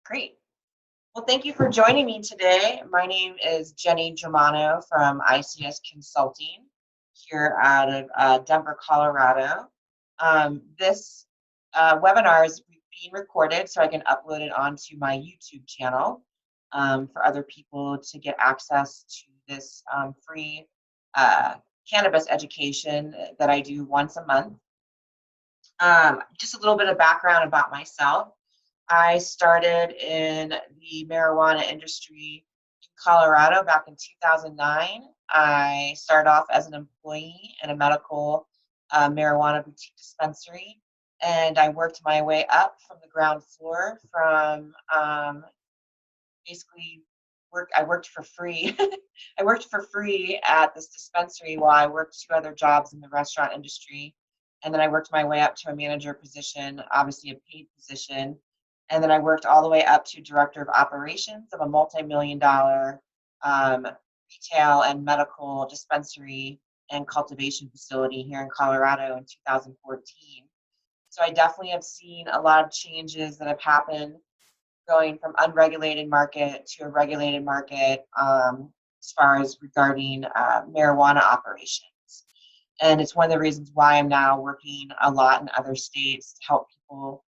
Great. Well, thank you for joining me today. My name is Jenny Germano from ICS Consulting here out of Denver, Colorado. This webinar is being recorded so I can upload it onto my YouTube channel for other people to get access to this free uh, cannabis education that I do once a month. Just a little bit of background about myself. I started in the marijuana industry in Colorado back in 2009. I started off as an employee in a medical marijuana boutique dispensary, and I worked my way up from the ground floor from basically I worked for free. I worked for free at this dispensary while I worked two other jobs in the restaurant industry. And then I worked my way up to a manager position, obviously a paid position. And then I worked all the way up to director of operations of a multi-million-dollar retail and medical dispensary and cultivation facility here in Colorado in 2014. So I definitely have seen a lot of changes that have happened going from unregulated market to a regulated market as far as regarding marijuana operations. And it's one of the reasons why I'm now working a lot in other states to help people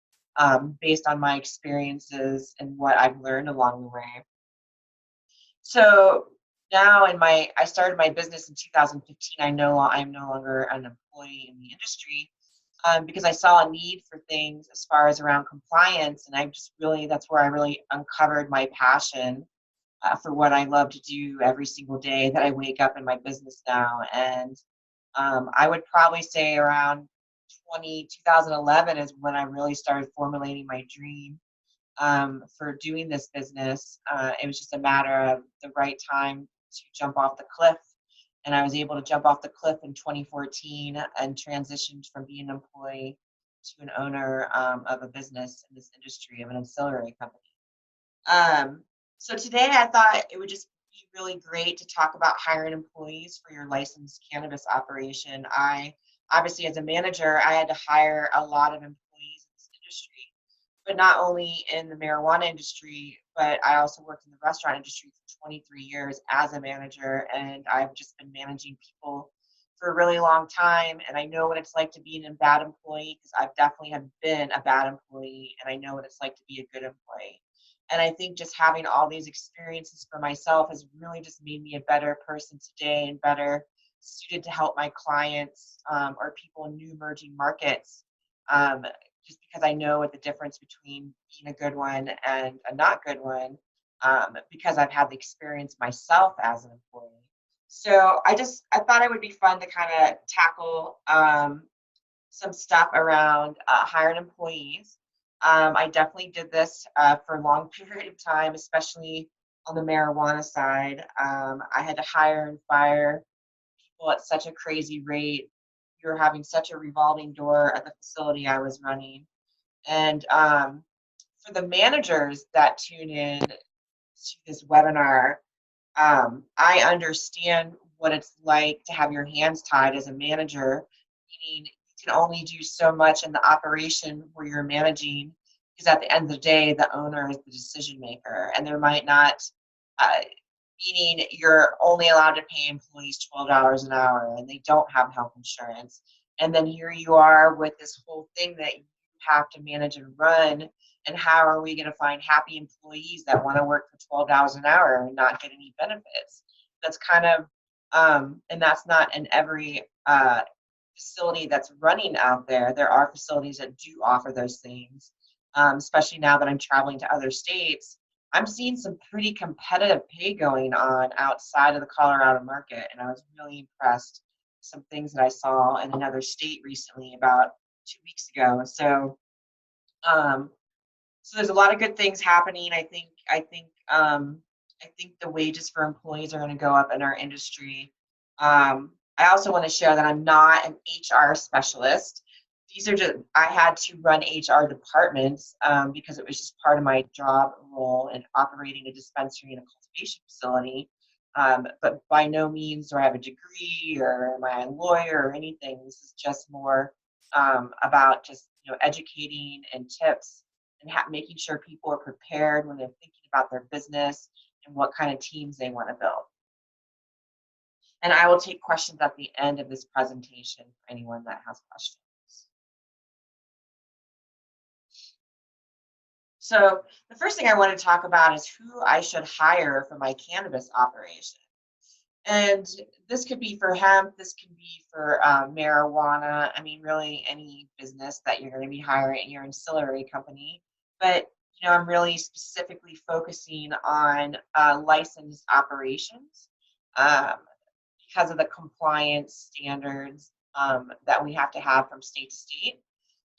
based on my experiences and what I've learned along the way. So now I started my business in 2015. I'm no longer an employee in the industry because I saw a need for things as far as around compliance, and that's where I really uncovered my passion for what I love to do every single day that I wake up in my business now. And I would probably say around 2011 is when I really started formulating my dream for doing this business. It was just a matter of the right time to jump off the cliff. And I was able to jump off the cliff in 2014 and transitioned from being an employee to an owner of a business in this industry of an ancillary company. So today I thought it would just be really great to talk about hiring employees for your licensed cannabis operation. Obviously, as a manager, I had to hire a lot of employees in this industry, but not only in the marijuana industry, but I also worked in the restaurant industry for 23 years as a manager, and I've just been managing people for a really long time, and I know what it's like to be a bad employee because I've definitely have been a bad employee, and I know what it's like to be a good employee. And I think just having all these experiences for myself has really just made me a better person today and better suited to help my clients or people in new emerging markets, just because I know what the difference between being a good one and a not good one, because I've had the experience myself as an employee. So I thought it would be fun to kind of tackle some stuff around hiring employees. I definitely did this for a long period of time, especially on the marijuana side. I had to hire and fire people at such a crazy rate. We were having such a revolving door at the facility I was running. And for the managers that tune in to this webinar, I understand what it's like to have your hands tied as a manager, meaning you can only do so much in the operation where you're managing, because at the end of the day, the owner is the decision maker, and there might not, uh, meaning you're only allowed to pay employees $12 an hour, and they don't have health insurance. And then here you are with this whole thing that you have to manage and run. And how are we going to find happy employees that want to work for $12 an hour and not get any benefits? That's kind of, and that's not in every facility that's running out there. There are facilities that do offer those things, especially now that I'm traveling to other states. I'm seeing some pretty competitive pay going on outside of the Colorado market, and I was really impressed with some things that I saw in another state recently about 2 weeks ago. So there's a lot of good things happening. I think the wages for employees are going to go up in our industry. I also want to share that I'm not an HR specialist. I had to run HR departments because it was just part of my job role in operating a dispensary and a cultivation facility. But by no means do I have a degree or am I a lawyer or anything. This is just more about just educating and tips and making sure people are prepared when they're thinking about their business and what kind of teams they want to build. And I will take questions at the end of this presentation for anyone that has questions. So the first thing I want to talk about is who I should hire for my cannabis operation. And this could be for hemp, this can be for marijuana. I mean, really any business that you're going to be hiring, your ancillary company. But, I'm really specifically focusing on licensed operations um, because of the compliance standards that we have to have from state to state.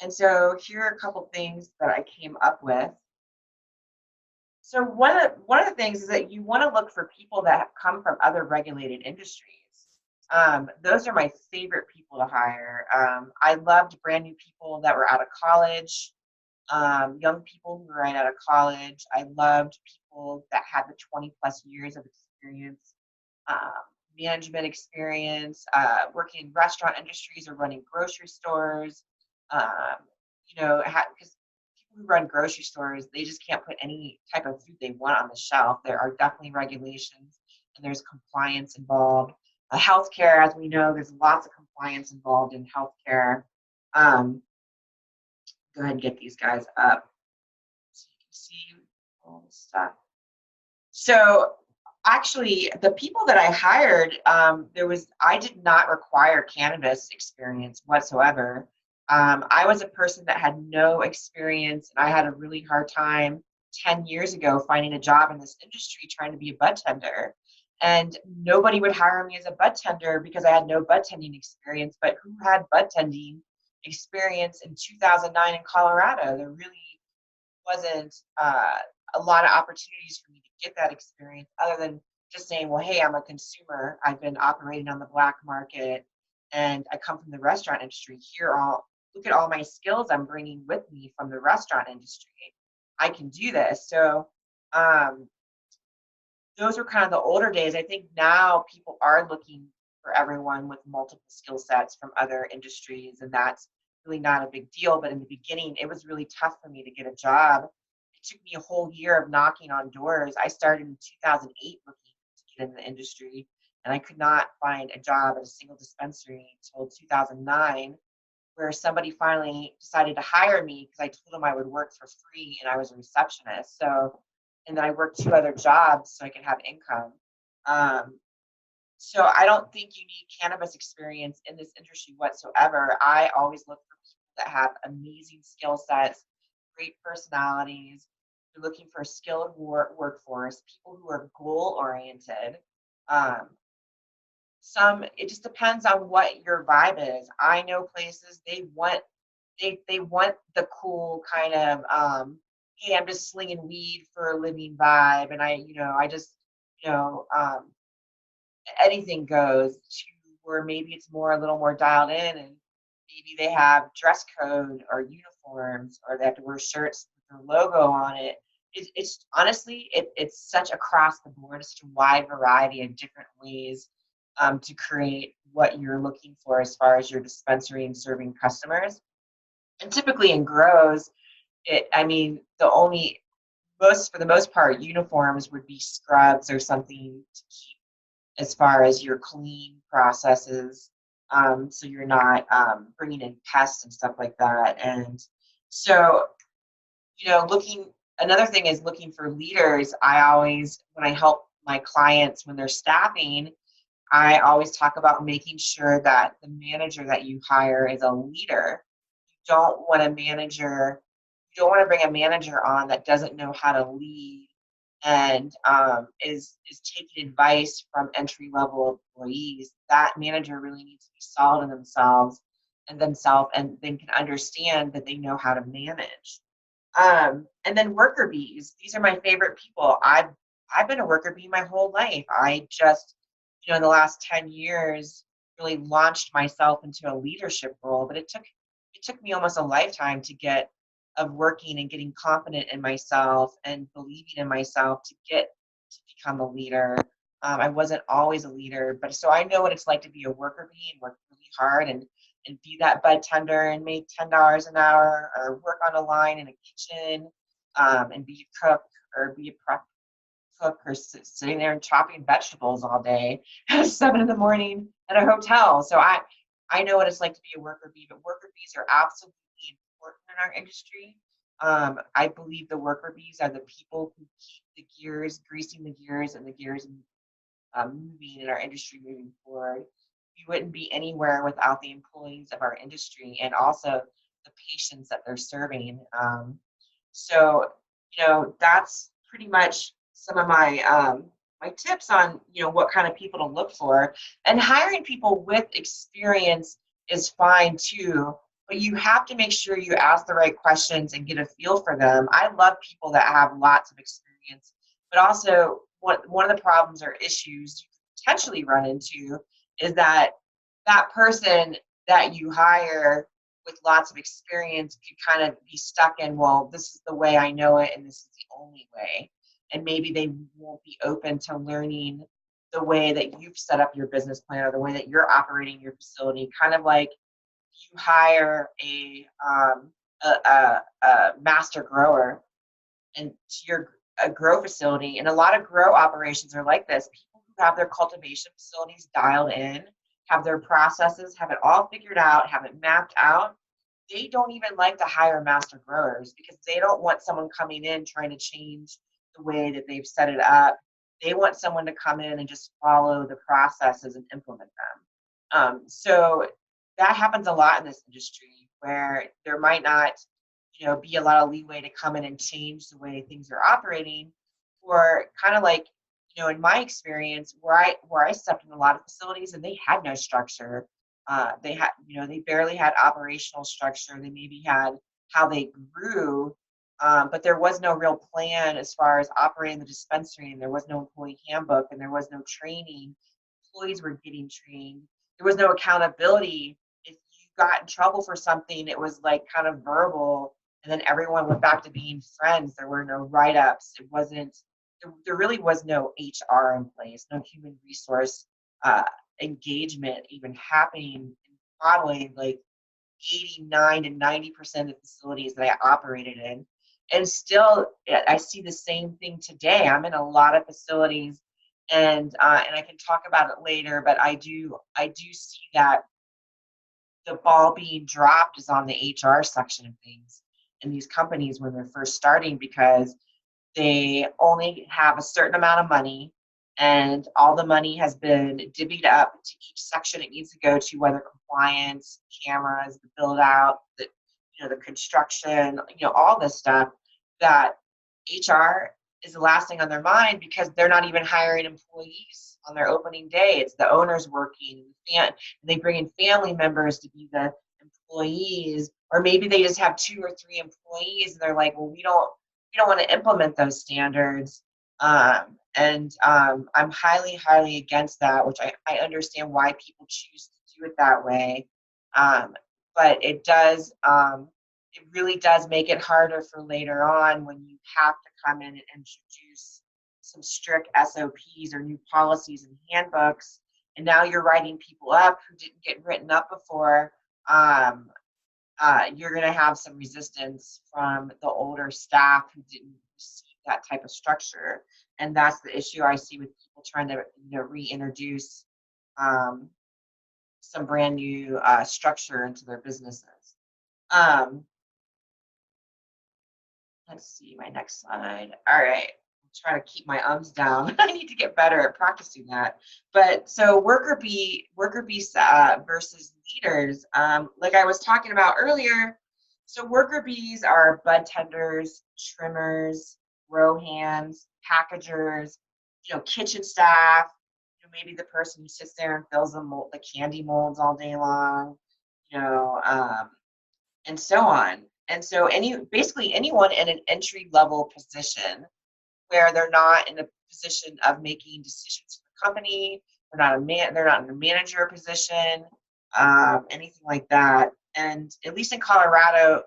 And so here are a couple things that I came up with. So one of the things is that you want to look for people that have come from other regulated industries. Those are my favorite people to hire. I loved brand new people that were out of college, young people who were right out of college. I loved people that had the 20 plus years of experience, um, management experience, working in restaurant industries or running grocery stores. Because people who run grocery stores, they just can't put any type of food they want on the shelf. There are definitely regulations and there's compliance involved. Healthcare, as we know, there's lots of compliance involved in healthcare. Go ahead and get these guys up so you can see all the stuff. So actually, the people that I hired, I did not require cannabis experience whatsoever. I was a person that had no experience, and I had a really hard time 10 years ago finding a job in this industry trying to be a bud tender. And nobody would hire me as a bud tender because I had no bud tending experience. But who had bud tending experience in 2009 in Colorado? There really wasn't a lot of opportunities for me to get that experience other than just saying, well, hey, I'm a consumer. I've been operating on the black market and I come from the restaurant industry. Look at all my skills I'm bringing with me from the restaurant industry. I can do this. So those were kind of the older days. I think now people are looking for everyone with multiple skill sets from other industries, and that's really not a big deal. But in the beginning, it was really tough for me to get a job. It took me a whole year of knocking on doors. I started in 2008 looking to get in the industry, and I could not find a job at a single dispensary until 2009, where somebody finally decided to hire me because I told them I would work for free and I was a receptionist. And then I worked 2 other jobs so I could have income. So I don't think you need cannabis experience in this industry whatsoever. I always look for people that have amazing skill sets, great personalities. You're looking for a skilled workforce, people who are goal oriented. It just depends on what your vibe is. I know places they want the cool kind of hey, I'm just slinging weed for a living vibe, and I just you know anything goes, to where maybe it's a little more dialed in, and maybe they have dress code or uniforms, or they have to wear shirts with their logo on it. It's honestly, it's such across the board, such a wide variety of different ways to create what you're looking for as far as your dispensary and serving customers. And typically in grows, for the most part, uniforms would be scrubs or something to keep as far as your clean processes, so you're not bringing in pests and stuff like that. And so, another thing is looking for leaders. When I help my clients when they're staffing, I always talk about making sure that the manager that you hire is a leader. You don't want to bring a manager on that doesn't know how to lead and is taking advice from entry level employees. That manager really needs to be solid in themselves and then can understand that they know how to manage. And then worker bees. These are my favorite people. I've been a worker bee my whole life. I just, in the last 10 years, really launched myself into a leadership role. But it took me almost a lifetime of working and getting confident in myself and believing in myself to become a leader. I wasn't always a leader, but so I know what it's like to be a worker bee and work really hard. And and be that bud tender and make $10 an hour, or work on a line in a kitchen, and be a cook or be a prep cook, or sitting there and chopping vegetables all day at 7 in the morning at a hotel. So I know what it's like to be a worker bee, but worker bees are absolutely important in our industry. I believe the worker bees are the people who keep the gears, greasing the gears, and the gears moving in our industry moving forward. We wouldn't be anywhere without the employees of our industry, and also the patients that they're serving. So, that's pretty much some of my tips on, what kind of people to look for. And hiring people with experience is fine too, but you have to make sure you ask the right questions and get a feel for them. I love people that have lots of experience, but also one of the problems or issues you could potentially run into is that that person that you hire with lots of experience could kind of be stuck in, well, this is the way I know it and this is the only way. And maybe they won't be open to learning the way that you've set up your business plan or the way that you're operating your facility. Kind of like you hire a master grower and to a grow facility, and a lot of grow operations are like this. People who have their cultivation facilities dialed in, have their processes, have it all figured out, have it mapped out, they don't even like to hire master growers because they don't want someone coming in trying to change the way that they've set it up. They want someone to come in and just follow the processes and implement them. So that happens a lot in this industry, where there might not be a lot of leeway to come in and change the way things are operating. Or kind of like, in my experience, where I stepped in a lot of facilities and they had no structure. They barely had operational structure. They maybe had how they grew, but there was no real plan as far as operating the dispensary, and there was no employee handbook, and there was no training. Employees were getting trained. There was no accountability. If you got in trouble for something, it was like kind of verbal, and then everyone went back to being friends. There were no write-ups. There really was no HR in place, no human resource engagement even happening in modeling, like 89 to 90% of the facilities that I operated in. And still, I see the same thing today. I'm in a lot of facilities, and I can talk about it later, but I do see that the ball being dropped is on the HR section of things in these companies when they're first starting, because they only have a certain amount of money, and all the money has been divvied up to each section it needs to go to, whether compliance, cameras, the build out, the construction, all this stuff, that HR is the last thing on their mind, because they're not even hiring employees on their opening day. It's the owners working, and they bring in family members to be the employees, or maybe they just have 2 or 3 employees, and they're like, well, we don't want to implement those standards. I'm highly, highly against that, which I understand why people choose to do it that way. But it really does make it harder for later on, when you have to come in and introduce some strict SOPs or new policies and handbooks. And now you're writing people up who didn't get written up before. You're going to have some resistance from the older staff who didn't receive that type of structure. And that's the issue I see with people trying to reintroduce some brand new structure into their businesses. Let's see my next slide. All right. Try to keep my ums down. I need to get better at practicing that. But so worker bee versus leaders, like I was talking about earlier. So worker bees are bud tenders, trimmers, grow hands, packagers, kitchen staff. Maybe the person who sits there and fills the candy molds all day long, and so on. And so basically anyone in an entry level position, where they're not in a position of making decisions for the company, they're not in a manager position, anything like that. And at least in Colorado,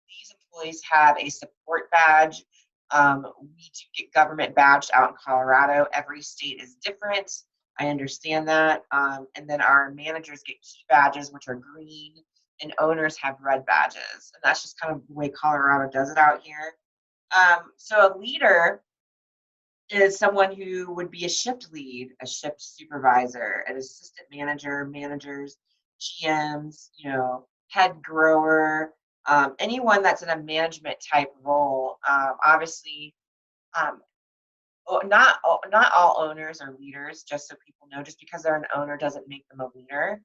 these employees have a support badge. We do get government badged out in Colorado. Every state is different. I understand that. And then our managers get key badges, which are green, and owners have red badges. And that's just kind of the way Colorado does it out here. So a leader is someone who would be a shift lead, a shift supervisor, an assistant manager, managers, GMs, head grower, anyone that's in a management type role. Obviously, um, not all owners are leaders, just so people know. Just because they're an owner doesn't make them a leader.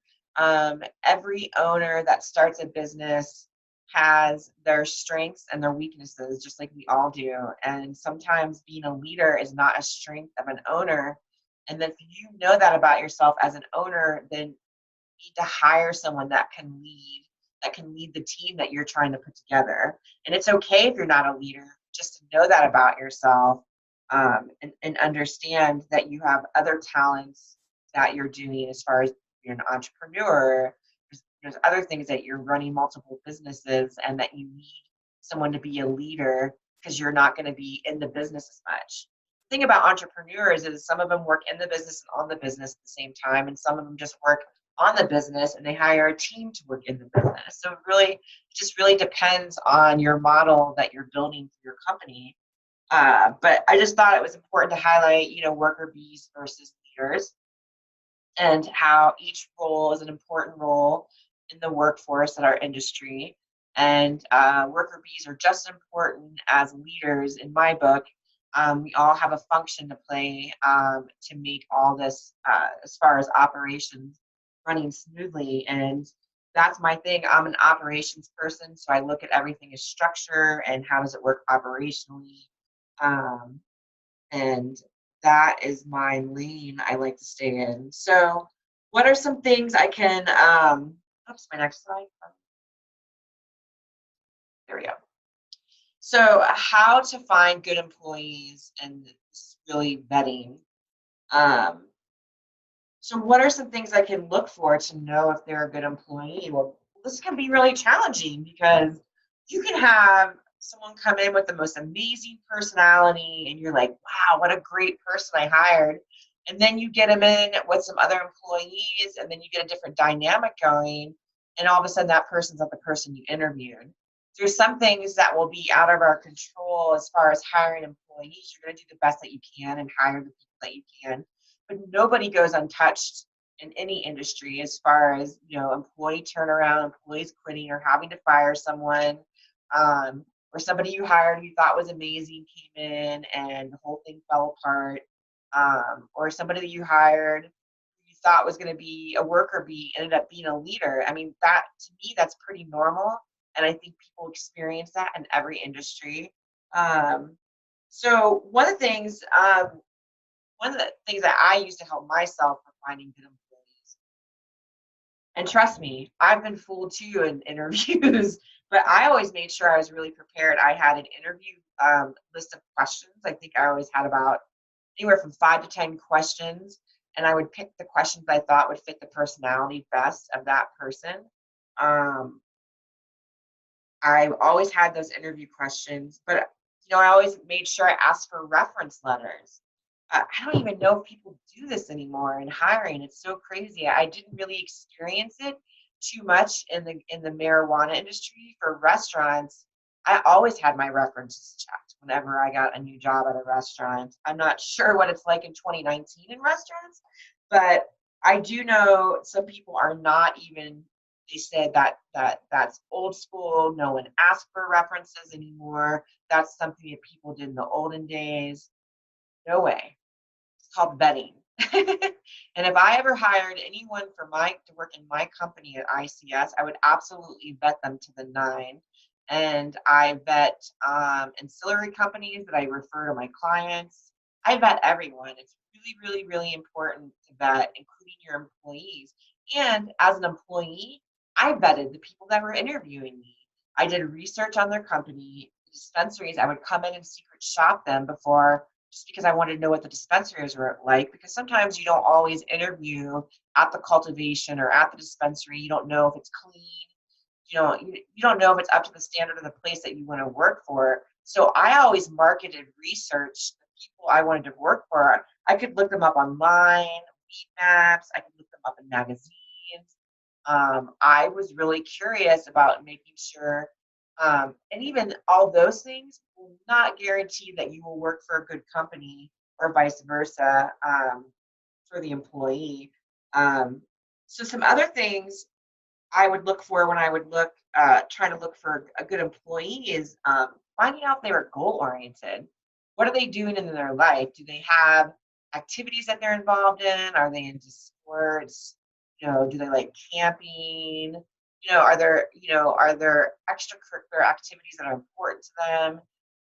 Every owner that starts a business has their strengths and their weaknesses, just like we all do. And sometimes being a leader is not a strength of an owner. And then if you know that about yourself as an owner, then need to hire someone that can lead the team that you're trying to put together. And it's okay if you're not a leader, just to know that about yourself, and understand that you have other talents that you're doing as far as you're an entrepreneur. There's other things that you're running multiple businesses and that you need someone to be a leader because you're not going to be in the business as much. The thing about entrepreneurs is some of them work in the business and on the business at the same time, and some of them just work on the business and they hire a team to work in the business. So it just really depends on your model that you're building for your company. But I just thought it was important to highlight, worker bees versus leaders, and how each role is an important role in the workforce at our industry. And worker bees are just as important as leaders in my book. We all have a function to play to make all this, as far as operations, running smoothly. And that's my thing. I'm an operations person, so I look at everything as structure and how does it work operationally. Um, and that is my lane I like to stay in. So, what are some things I can? Oops, my next slide. There we go. So, how to find good employees and really vetting. Um, so, what are some things I can look for to know if they're a good employee? Well, this can be really challenging because you can have someone come in with the most amazing personality, and you're like, wow, what a great person I hired. And then you get them in with some other employees, and then you get a different dynamic going, and all of a sudden that person's not the person you interviewed. There's some things that will be out of our control as far as hiring employees. You're going to do the best that you can and hire the people that you can, but nobody goes untouched in any industry as far as employee turnaround, employees quitting or having to fire someone, or somebody you hired you thought was amazing came in and the whole thing fell apart, or somebody that you hired you thought was going to be a worker bee ended up being a leader. I mean, that to me that's pretty normal, and I think people experience that in every industry. So one of the things that I use to help myself for finding good employees, and trust me, I've been fooled too in interviews, but I always made sure I was really prepared. I had an interview list of questions. I think I always had about anywhere from 5 to 10 questions, and I would pick the questions I thought would fit the personality best of that person. Um, I always had those interview questions, but I always made sure I asked for reference letters. I don't even know if people do this anymore in hiring. It's so crazy. I didn't really experience it too much in the marijuana industry. For restaurants, I always had my references checked whenever I got a new job at a restaurant. I'm not sure what it's like in 2019 in restaurants, but I do know some people are not even. They said that's old school. No one asks for references anymore. That's something that people did in the olden days. No way. It's called vetting. And if I ever hired anyone to work in my company at ICS, I would absolutely vet them to the nine. And I vet ancillary companies that I refer to my clients. I vet everyone. It's really, really, really important to vet, including your employees. And as an employee, I vetted the people that were interviewing me. I did research on their company, the dispensaries. I would come in and secret shop them before, just because I wanted to know what the dispensaries were like, because sometimes you don't always interview at the cultivation or at the dispensary. You don't know if it's clean. You don't know if it's up to the standard of the place that you want to work for. So I always marketed research the people I wanted to work for. I could look them up online, heat maps. I could look them up in magazines. I was really curious about making sure, and even all those things will not guarantee that you will work for a good company or vice versa, for the employee. Um, so some other things I would look for when I would look, trying to look for a good employee is, finding out if they were goal oriented. What are they doing in their life? Do they have activities that they're involved in? Are they into sports? Do they like camping? Are there extracurricular activities that are important to them?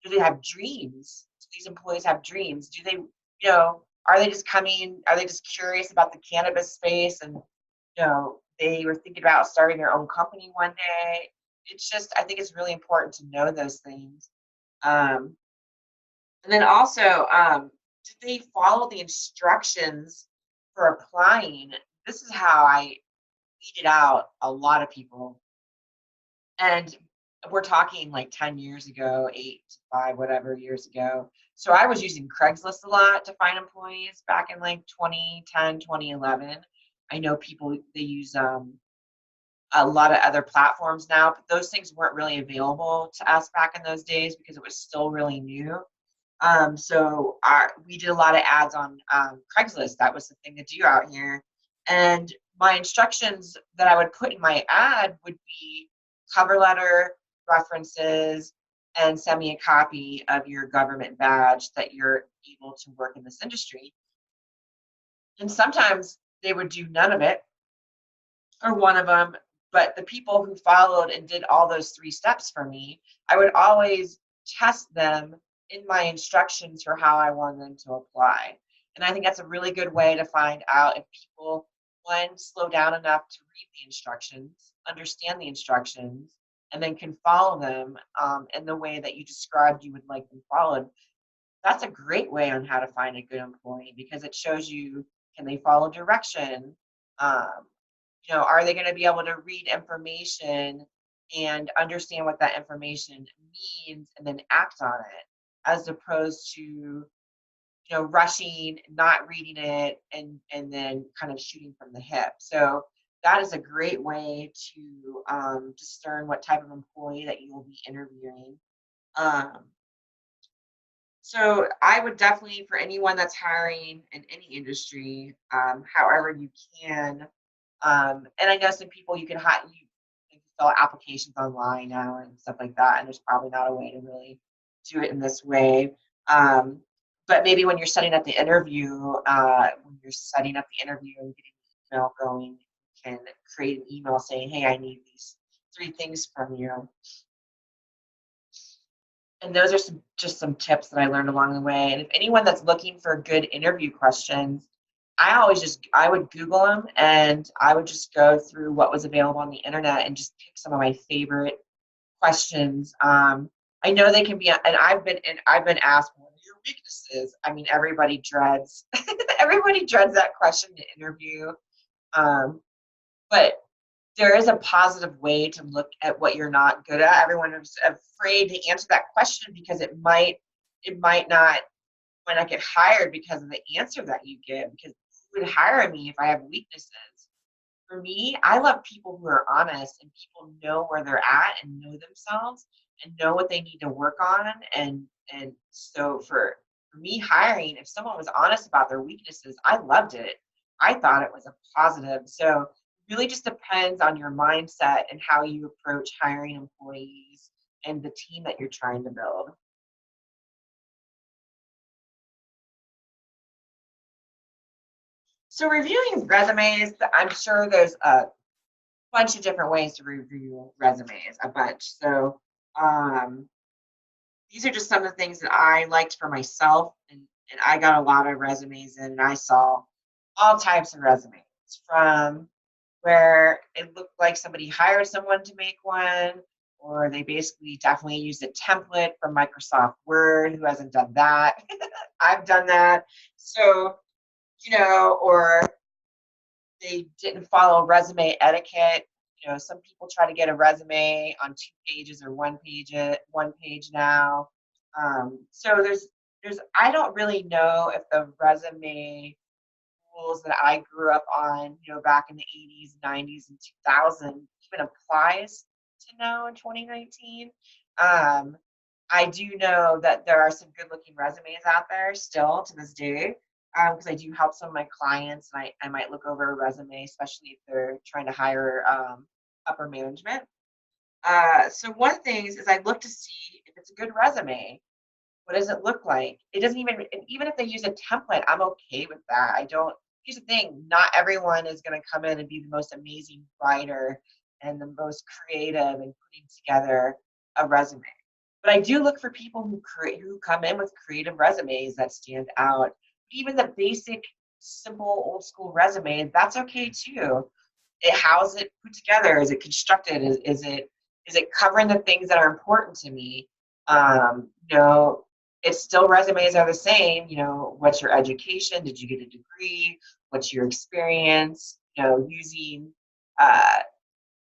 Do they have dreams? Do these employees have dreams? Are they just coming? Are they just curious about the cannabis space and they were thinking about starting their own company one day? It's just, I think it's really important to know those things. Um, and then also, did they follow the instructions for applying? This is how I weeded out a lot of people. And we're talking like 10 years ago, 8 to 5, whatever years ago. So I was using Craigslist a lot to find employees back in like 2010, 2011. I know people, they use a lot of other platforms now, but those things weren't really available to us back in those days because it was still really new. We did a lot of ads on Craigslist. That was the thing to do out here. And my instructions that I would put in my ad would be cover letter, references, and send me a copy of your government badge that you're able to work in this industry. And sometimes they would do none of it or one of them, but the people who followed and did all those 3 steps for me, I would always test them in my instructions for how I wanted them to apply. And I think that's a really good way to find out if people, one, slow down enough to read the instructions, understand the instructions, and then can follow them in the way that you described you would like them followed. That's a great way on how to find a good employee because it shows you, can they follow direction? Um, are they going to be able to read information and understand what that information means and then act on it, as opposed to rushing, not reading it, and then kind of shooting from the hip. So that is a great way to discern what type of employee that you will be interviewing. Um, so I would definitely, for anyone that's hiring in any industry, however you can, and I know some people you can fill applications online now and stuff like that, and there's probably not a way to really do it in this way. Um, but maybe when you're setting up the interview, and getting the email going, you can create an email saying, "Hey, I need these 3 things from you." And those are some tips that I learned along the way. And if anyone that's looking for good interview questions, I would Google them and I would just go through what was available on the internet and just pick some of my favorite questions. I know they can be, and I've been asked, what are your weaknesses? I mean, everybody dreads everybody dreads that question to interview. Um, but there is a positive way to look at what you're not good at. Everyone is afraid to answer that question because it might not get hired because of the answer that you give, because who would hire me if I have weaknesses? For me, I love people who are honest and people know where they're at and know themselves and know what they need to work on. And so for me hiring, if someone was honest about their weaknesses, I loved it. I thought it was a positive. So it really just depends on your mindset and how you approach hiring employees and the team that you're trying to build. So reviewing resumes, I'm sure there's a bunch of different ways to review resumes, a bunch. So um, these are just some of the things that I liked for myself, and I got a lot of resumes in, and I saw all types of resumes from where it looked like somebody hired someone to make one, or they basically definitely used a template from Microsoft Word. Who hasn't done that? I've done that. So, or they didn't follow resume etiquette. Some people try to get a resume on 2 pages or one page now. So I don't really know if the resume tools that I grew up on, back in the 80s, 90s, and 2000 even applies to now in 2019. Um, I do know that there are some good looking resumes out there still to this day, because I do help some of my clients, and I might look over a resume, especially if they're trying to hire upper management. So one thing is I look to see if it's a good resume. What does it look like? It doesn't even if they use a template, I'm okay with that. I don't. Here's the thing: not everyone is going to come in and be the most amazing writer and the most creative in putting together a resume. But I do look for people who come in with creative resumes that stand out. Even the basic, simple, old school resume, that's okay too. How is it put together? Is it constructed? Is it covering the things that are important to me? You know, it's still resumes are the same. What's your education? Did you get a degree? What's your experience? Uh,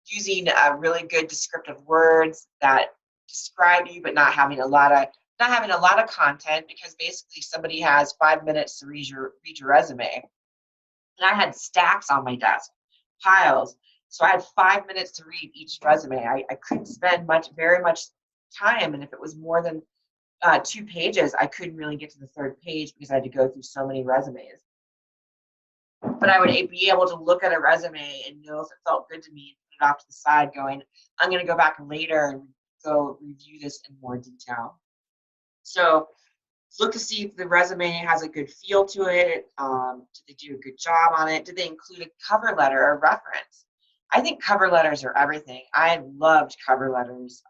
using really good descriptive words that describe you, but not having a lot of content, because basically somebody has 5 minutes to read your resume. And I had stacks on my desk, piles. So I had 5 minutes to read each resume. I couldn't spend very much time. And if it was more than 2 pages, I couldn't really get to the third page because I had to go through so many resumes. But I would be able to look at a resume and know if it felt good to me and put it off to the side going, I'm going to go back later and go review this in more detail. So look to see if the resume has a good feel to it. Did they do a good job on it? Did they include a cover letter or reference? I think cover letters are everything. I loved cover letters.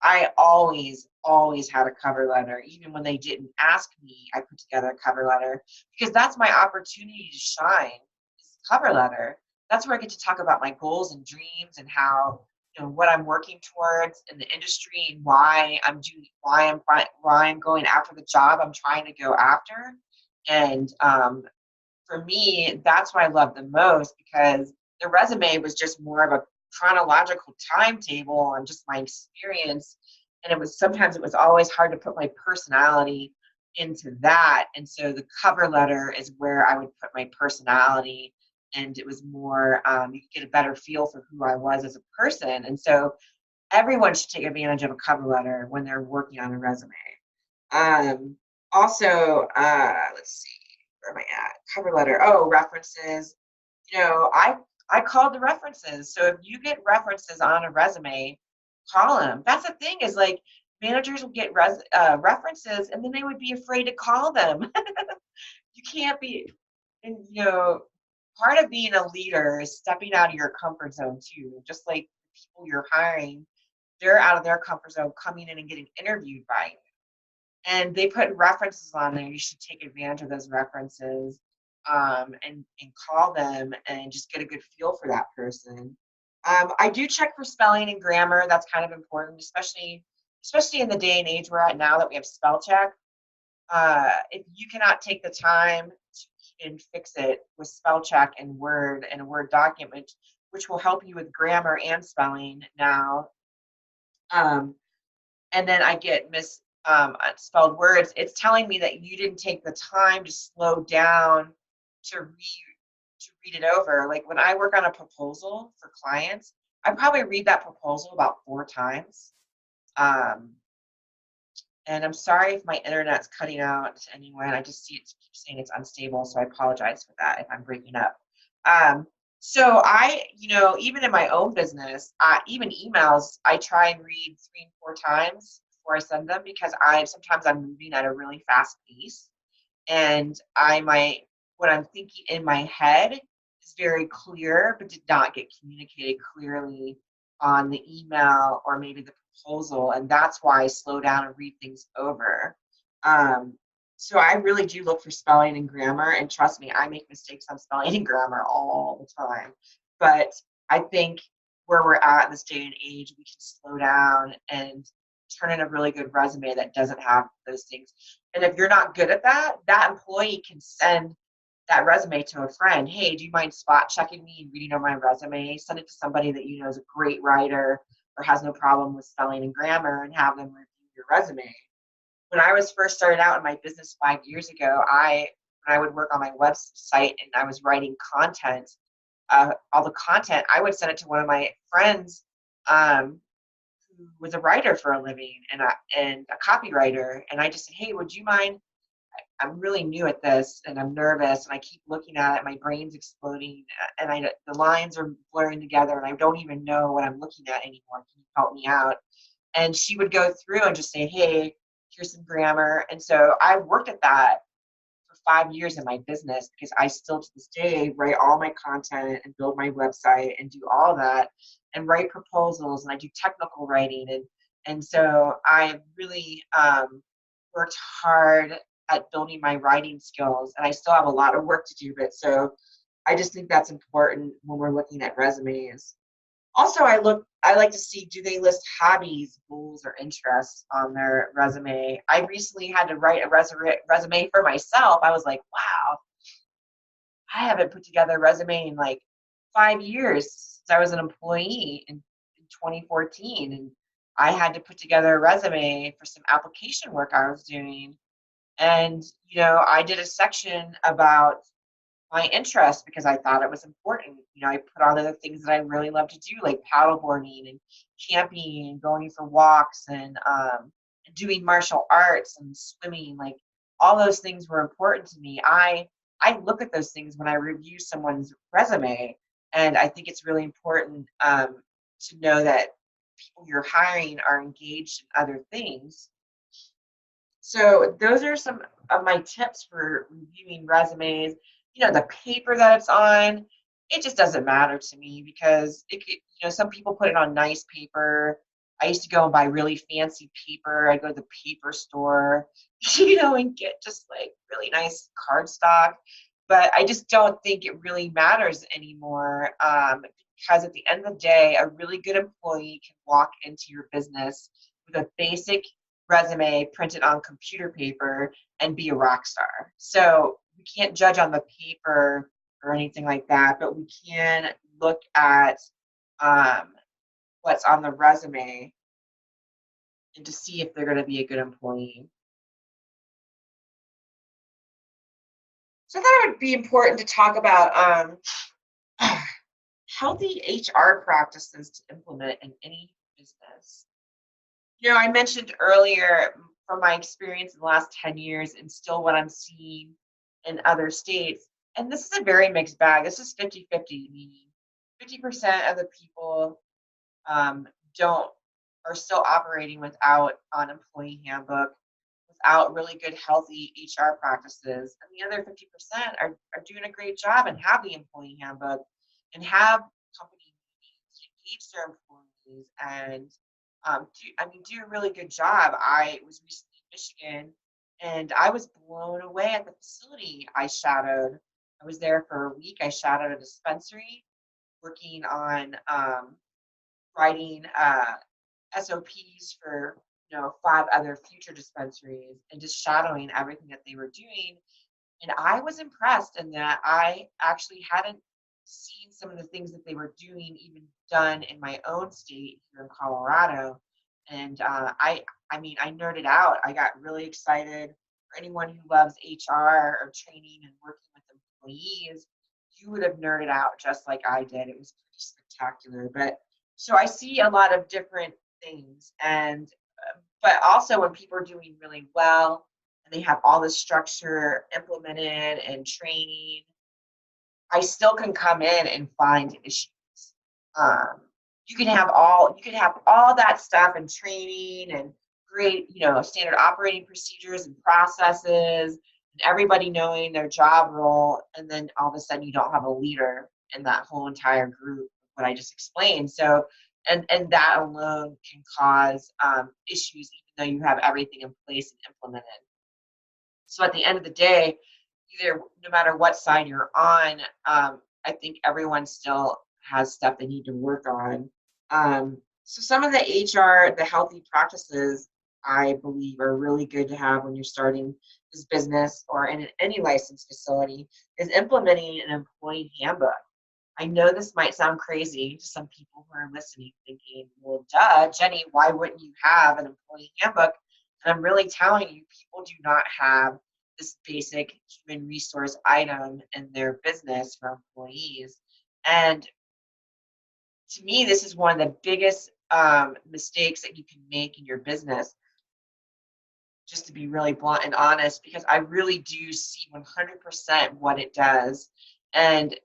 I always had a cover letter. Even when they didn't ask me, I put together a cover letter, because that's my opportunity to shine, is the cover letter. That's where I get to talk about my goals and dreams and how, what I'm working towards in the industry, and why I'm going after the job I'm trying to go after. And for me, that's what I love the most, because the resume was just more of a chronological timetable on just my experience. And it was always hard to put my personality into that. And so the cover letter is where I would put my personality. And it was more, you could get a better feel for who I was as a person. And so everyone should take advantage of a cover letter when they're working on a resume. Also, let's see, where am I at? Cover letter. Oh, references. I called the references. So if you get references on a resume, call them. That's the thing, is like, managers will get references, and then they would be afraid to call them. You can't be, and part of being a leader is stepping out of your comfort zone too. Just like people you're hiring, they're out of their comfort zone coming in and getting interviewed by you. And they put references on there. You should take advantage of those references, and call them and just get a good feel for that person. I do check for spelling and grammar. That's kind of important, especially in the day and age we're at now that we have spell check. If you cannot take the time and fix it with spell check and a Word document, which will help you with grammar and spelling now. And then I get spelled words. It's telling me that you didn't take the time to slow down to read it over. Like when I work on a proposal for clients, I probably read that proposal about 4 times. And I'm sorry if my internet's cutting out anyway, and I just see it keeps saying it's unstable, so I apologize for that if I'm breaking up. So even in my own business, even emails, I try and read 3 and 4 times before I send them, because sometimes I'm moving at a really fast pace, and what I'm thinking in my head is very clear, but did not get communicated clearly on the email or maybe the proposal, and that's why I slow down and read things over. So I really do look for spelling and grammar, and trust me, I make mistakes on spelling and grammar all the time. But I think where we're at in this day and age, we can slow down and turn in a really good resume that doesn't have those things. And if you're not good at that, that employee can send that resume to a friend. Hey, do you mind spot checking me and reading over my resume? Send it to somebody that you know is a great writer or has no problem with spelling and grammar, and have them review your resume. When I was first started out in my business 5 years ago, when when I would work on my website and I was writing content, all the content, I would send it to one of my friends who was a writer for a living and a copywriter. And I just said, hey, would you mind? I'm really new at this and I'm nervous and I keep looking at it. My brain's exploding and the lines are blurring together and I don't even know what I'm looking at anymore. Can you help me out? And she would go through and just say, hey, here's some grammar. And so I worked at that for 5 years in my business because I still to this day write all my content and build my website and do all that and write proposals and I do technical writing and so I really worked hard at building my writing skills and I still have a lot of work to do, but so I just think that's important when we're looking at resumes. Also, I like to see, do they list hobbies, goals, or interests on their resume? I recently had to write a resume for myself. I was like, wow, I haven't put together a resume in like 5 years since I was an employee in 2014. And I had to put together a resume for some application work I was doing. And, I did a section about my interest because I thought it was important. I put on other things that I really love to do, like paddleboarding and camping and going for walks and doing martial arts and swimming. Like all those things were important to me. I look at those things when I review someone's resume, and I think it's really important to know that people you're hiring are engaged in other things. So those are some of my tips for reviewing resumes. The paper that it's on, it just doesn't matter to me because some people put it on nice paper. I used to go and buy really fancy paper. I'd go to the paper store, and get just like really nice cardstock. But I just don't think it really matters anymore because at the end of the day, a really good employee can walk into your business with a basic resume printed on computer paper and be a rock star. So we can't judge on the paper or anything like that, but we can look at what's on the resume and to see if they're going to be a good employee. So I thought it would be important to talk about healthy HR practices to implement in any business. I mentioned earlier from my experience in the last 10 years and still what I'm seeing in other states, and this is a very mixed bag. This is 50-50, meaning 50% of the people don't are still operating without an employee handbook, without really good, healthy HR practices. And the other 50% are doing a great job and have the employee handbook and have company meetings to engage their employees and do a really good job. I was recently in Michigan and I was blown away at the facility I shadowed. I was there for a week. I shadowed a dispensary working on writing SOPs for 5 other future dispensaries and just shadowing everything that they were doing. And I was impressed in that I actually hadn't seen some of the things that they were doing even done in my own state here in Colorado. And I nerded out. I got really excited. For anyone who loves HR or training and working with employees, you would have nerded out just like I did. It was pretty spectacular. But so I see a lot of different things, but also when people are doing really well and they have all this structure implemented and training, I still can come in and find issues. Um, you can have all that stuff and training and great, standard operating procedures and processes and everybody knowing their job role, and then all of a sudden you don't have a leader in that whole entire group, what I just explained. So and that alone can cause issues even though you have everything in place and implemented. So at the end of the day, no matter what side you're on, I think everyone still has stuff they need to work on. So some of the HR, the healthy practices, I believe are really good to have when you're starting this business or in any licensed facility, is implementing an employee handbook. I know this might sound crazy to some people who are listening, thinking, well, duh, Jenny, why wouldn't you have an employee handbook? And I'm really telling you, people do not have this basic human resource item in their business for employees. And to me, this is one of the biggest mistakes that you can make in your business, just to be really blunt and honest, because I really do see 100% what it does. And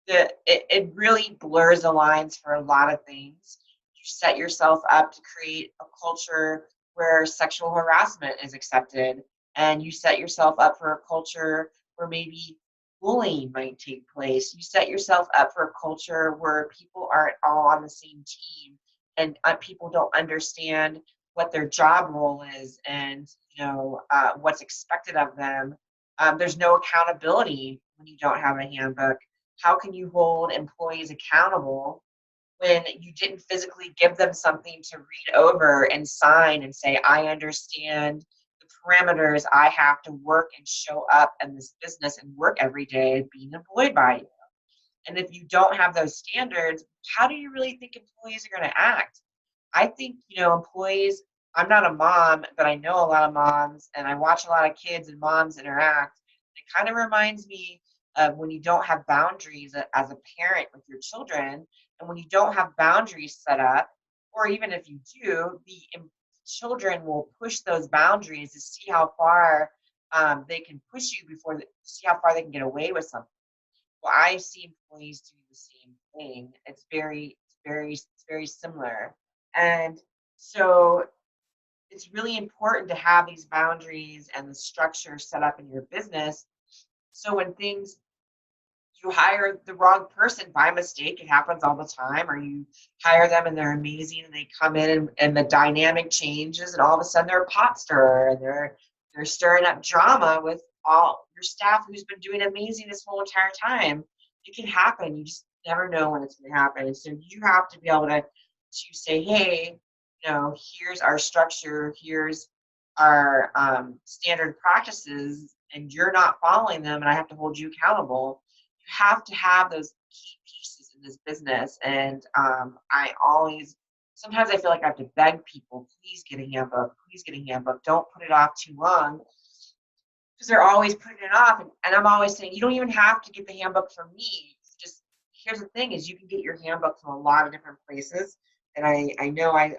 it really blurs the lines for a lot of things. You set yourself up to create a culture where sexual harassment is accepted, and you set yourself up for a culture where maybe bullying might take place. You set yourself up for a culture where people aren't all on the same team, and people don't understand what their job role is, and what's expected of them. There's no accountability when you don't have a handbook. How can you hold employees accountable when you didn't physically give them something to read over and sign and say, I understand the parameters I have to work and show up in this business and work every day being employed by you? And if you don't have those standards, how do you really think employees are going to act? I think, employees, I'm not a mom, but I know a lot of moms, and I watch a lot of kids and moms interact. It kind of reminds me of when you don't have boundaries as a parent with your children, and when you don't have boundaries set up, or even if you do, children will push those boundaries to see how far they can push you see how far they can get away with something. Well, I see employees do the same thing. It's very similar. And so it's really important to have these boundaries and the structure set up in your business. So when you hire the wrong person by mistake, it happens all the time, or you hire them and they're amazing and they come in and the dynamic changes and all of a sudden they're a pot stirrer and they're stirring up drama with all your staff who's been doing amazing this whole entire time. It can happen. You just never know when it's going to happen. And so you have to be able to say, hey, here's our structure, here's our standard practices, and you're not following them, and I have to hold you accountable. You have to have those key pieces in this business. And sometimes I feel like I have to beg people, please get a handbook, please get a handbook. Don't put it off too long, because they're always putting it off. And I'm always saying, you don't even have to get the handbook from me. Just here's the thing is you can get your handbook from a lot of different places. And I know I'm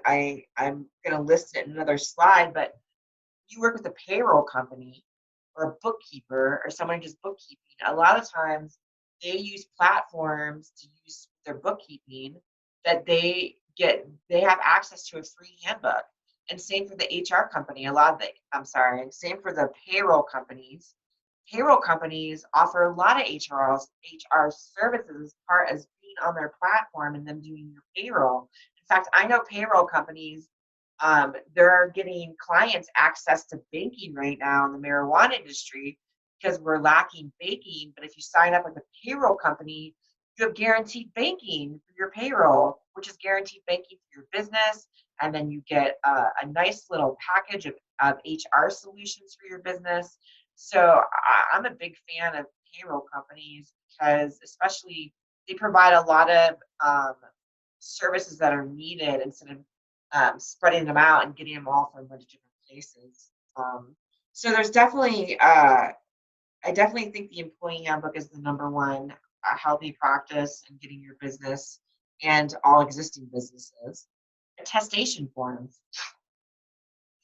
going to list it in another slide, but you work with a payroll company or a bookkeeper or someone who does bookkeeping, a lot of times they use platforms to use their bookkeeping that they have access to a free handbook. And same for the HR company. Same for the payroll companies. Payroll companies offer a lot of HR services as part as being on their platform and them doing your payroll. In fact, I know payroll companies, they're getting clients access to banking right now in the marijuana industry because we're lacking banking. But if you sign up with a payroll company, you have guaranteed banking for your payroll, which is guaranteed banking for your business. And then you get a nice little package of HR solutions for your business. So I'm a big fan of payroll companies because especially they provide a lot of services that are needed instead of spreading them out and getting them all from a bunch of different places. So there's definitely, I definitely think the employee handbook is the number one healthy practice in getting your business and all existing businesses. Attestation forms.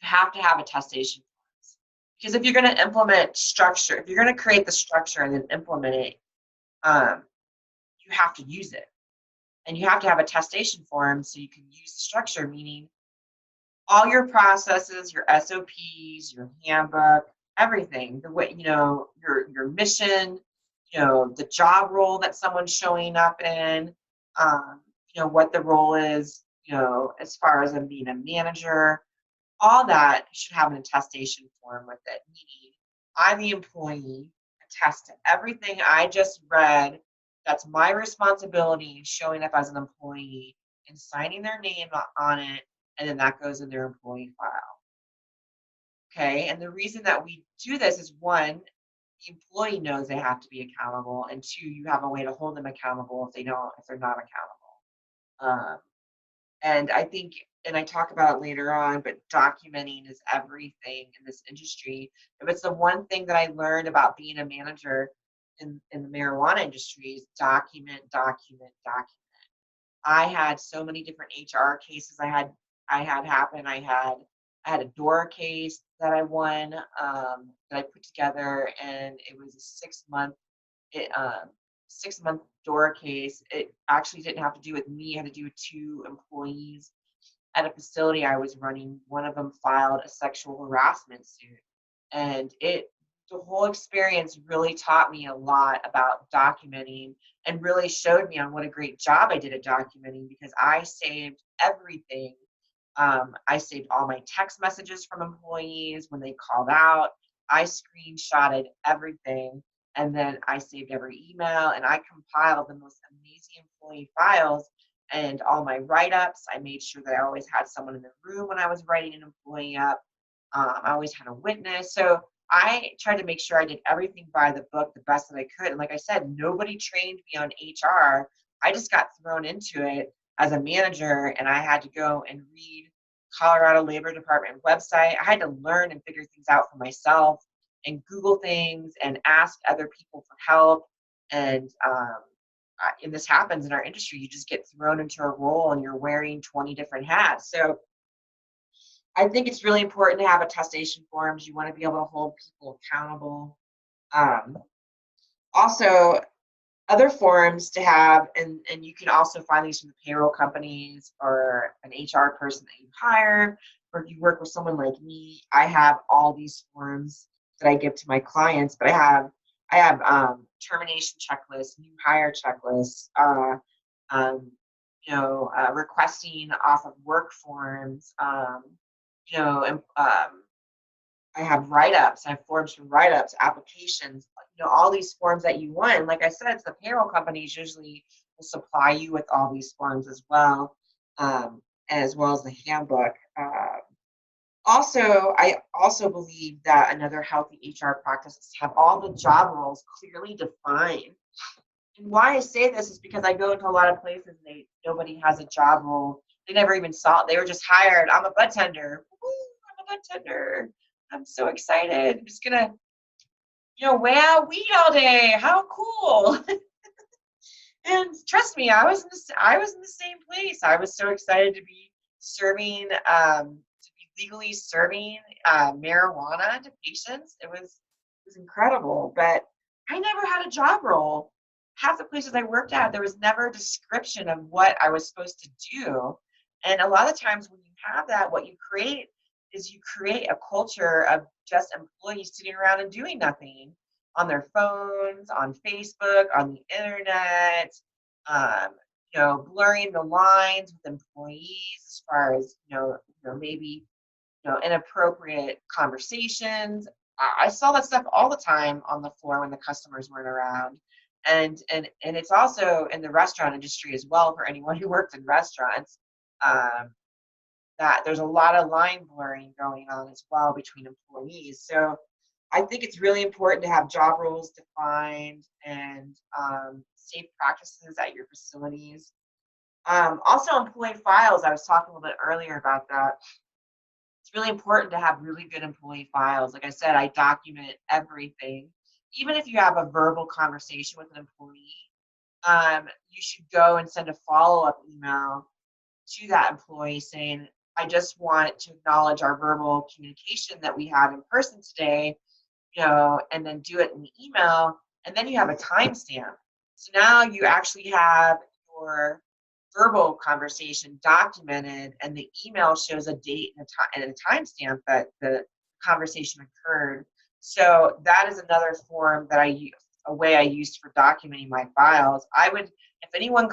You have to have attestation forms because if you're going to implement structure, if you're going to create the structure and then implement it, you have to use it. And you have to have attestation forms so you can use the structure, meaning all your processes, your SOPs, your handbook, everything, the way, your mission, the job role that someone's showing up in, what the role is, as far as them being a manager, all that should have an attestation form with it, meaning I, the employee, attest to everything I just read. That's my responsibility showing up as an employee and signing their name on it, and then that goes in their employee file. Okay, and the reason that we do this is one, the employee knows they have to be accountable, and two, you have a way to hold them accountable if they're not accountable. And I think and I talk about it later on, but documenting is everything in this industry. If it's the one thing that I learned about being a manager in the marijuana industry is document, document, document. I had so many different HR cases I had happen. I had a DORA case that I won, that I put together, and it was a 6 month it 6 month DORA case. It actually didn't have to do with me; it had to do with two employees at a facility I was running. One of them filed a sexual harassment suit, and the whole experience really taught me a lot about documenting and really showed me on what a great job I did at documenting because I saved everything. I saved all my text messages from employees when they called out. I screenshotted everything, and then I saved every email, and I compiled the most amazing employee files and all my write-ups. I made sure that I always had someone in the room when I was writing an employee up. I always had a witness. So I tried to make sure I did everything by the book the best that I could. And like I said, nobody trained me on HR. I just got thrown into it as a manager, and I had to go and read Colorado Labor Department website. I had to learn and figure things out for myself and Google things and ask other people for help. And this happens in our industry. You just get thrown into a role and you're wearing 20 different hats. So I think it's really important to have attestation forms. You want to be able to hold people accountable. Um, Also, other forms to have, and you can also find these from the payroll companies or an HR person that you hire, or if you work with someone like me. I have all these forms that I give to my clients, but I have termination checklists, new hire checklists, requesting off of work forms, you know, and, I have write-ups, I have forms for write-ups, applications, all these forms that you want. And like I said, it's the payroll companies usually will supply you with all these forms as well as the handbook. I also believe that another healthy HR practice is to have all the job roles clearly defined. And why I say this is because I go into a lot of places and nobody has a job role. They never even saw it. They were just hired. I'm a bud tender. Woo, I'm a bud tender. I'm so excited. I'm just gonna, weigh out weed all day. How cool! And trust me, I was in the same place. I was so excited to be legally serving marijuana to patients. It was incredible. But I never had a job role. Half the places I worked at, there was never a description of what I was supposed to do. And a lot of times when you have that, what you create is you create a culture of just employees sitting around and doing nothing on their phones, on Facebook, on the internet, um, blurring the lines with employees as far as, maybe, inappropriate conversations. I saw that stuff all the time on the floor when the customers weren't around. And it's also in the restaurant industry as well for anyone who works in restaurants. Um, that there's a lot of line blurring going on as well between employees. So I think it's really important to have job roles defined and safe practices at your facilities. Also, employee files. I was talking a little bit earlier about that. It's really important to have really good employee files. Like I said, I document everything. Even if you have a verbal conversation with an employee, you should go and send a follow-up email to that employee saying, I just want to acknowledge our verbal communication that we had in person today, and then do it in the email. And then you have a timestamp. So now you actually have your verbal conversation documented, and the email shows a date and a timestamp that the conversation occurred. So that is another form that a way I used for documenting my files. If anyone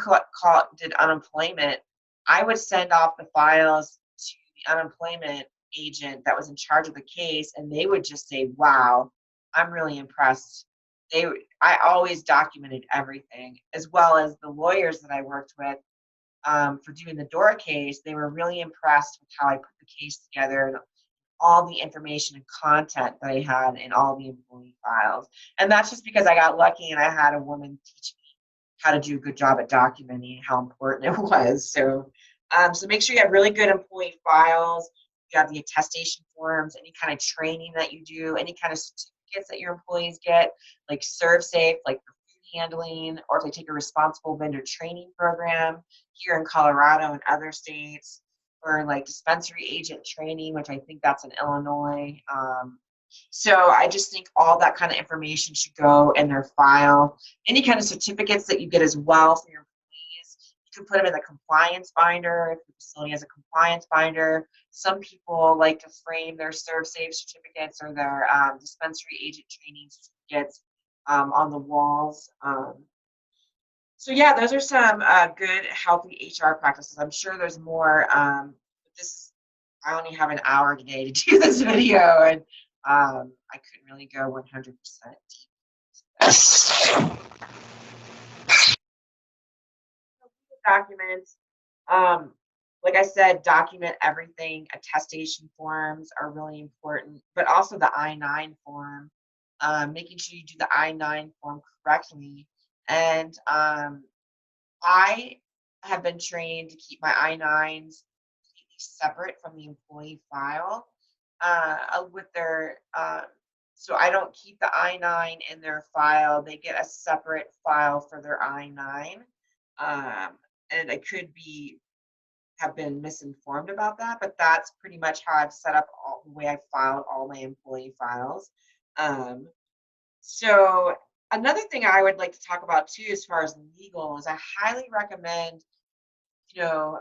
did unemployment, I would send off the files to the unemployment agent that was in charge of the case, and they would just say, wow, I'm really impressed. I always documented everything, as well as the lawyers that I worked with for doing the DORA case. They were really impressed with how I put the case together and all the information and content that I had in all the employee files. And that's just because I got lucky and I had a woman teach me how to do a good job at documenting how important it was. So So make sure you have really good employee files. You have the attestation forms, any kind of training that you do, any kind of certificates that your employees get, like ServSafe, like for food handling, or if they take a responsible vendor training program here in Colorado and other states, or like dispensary agent training, which I think that's in Illinois. So I just think all that kind of information should go in their file. Any kind of certificates that you get as well for your employees, you can put them in the compliance binder if the facility has a compliance binder. Some people like to frame their ServSafe certificates or their dispensary agent training certificates on the walls. So yeah, those are some good, healthy HR practices. I'm sure there's more. But I only have an hour today to do this video, and I couldn't really go 100% deep. Documents. Like I said, document everything. Attestation forms are really important, but also the I-9 form. Making sure you do the I-9 form correctly. And I have been trained to keep my I-9s completely separate from the employee file with their, so I don't keep the I-9 in their file. They get a separate file for their I-9. And I could have been misinformed about that, but that's pretty much how I've set up the way I've filed all my employee files. So another thing I would like to talk about too, as far as legal, is I highly recommend, getting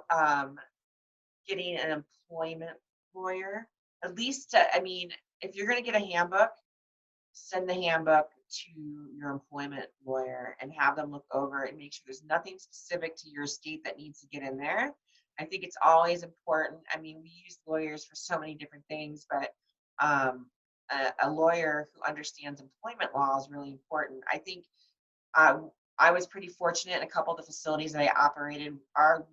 an employment lawyer. At least, I mean, if you're going to get a handbook, send the handbook to your employment lawyer and have them look over and make sure there's nothing specific to your state that needs to get in there. I think it's always important. I mean, we use lawyers for so many different things, but a lawyer who understands employment law is really important. I think I was pretty fortunate in a couple of the facilities that I operated. Our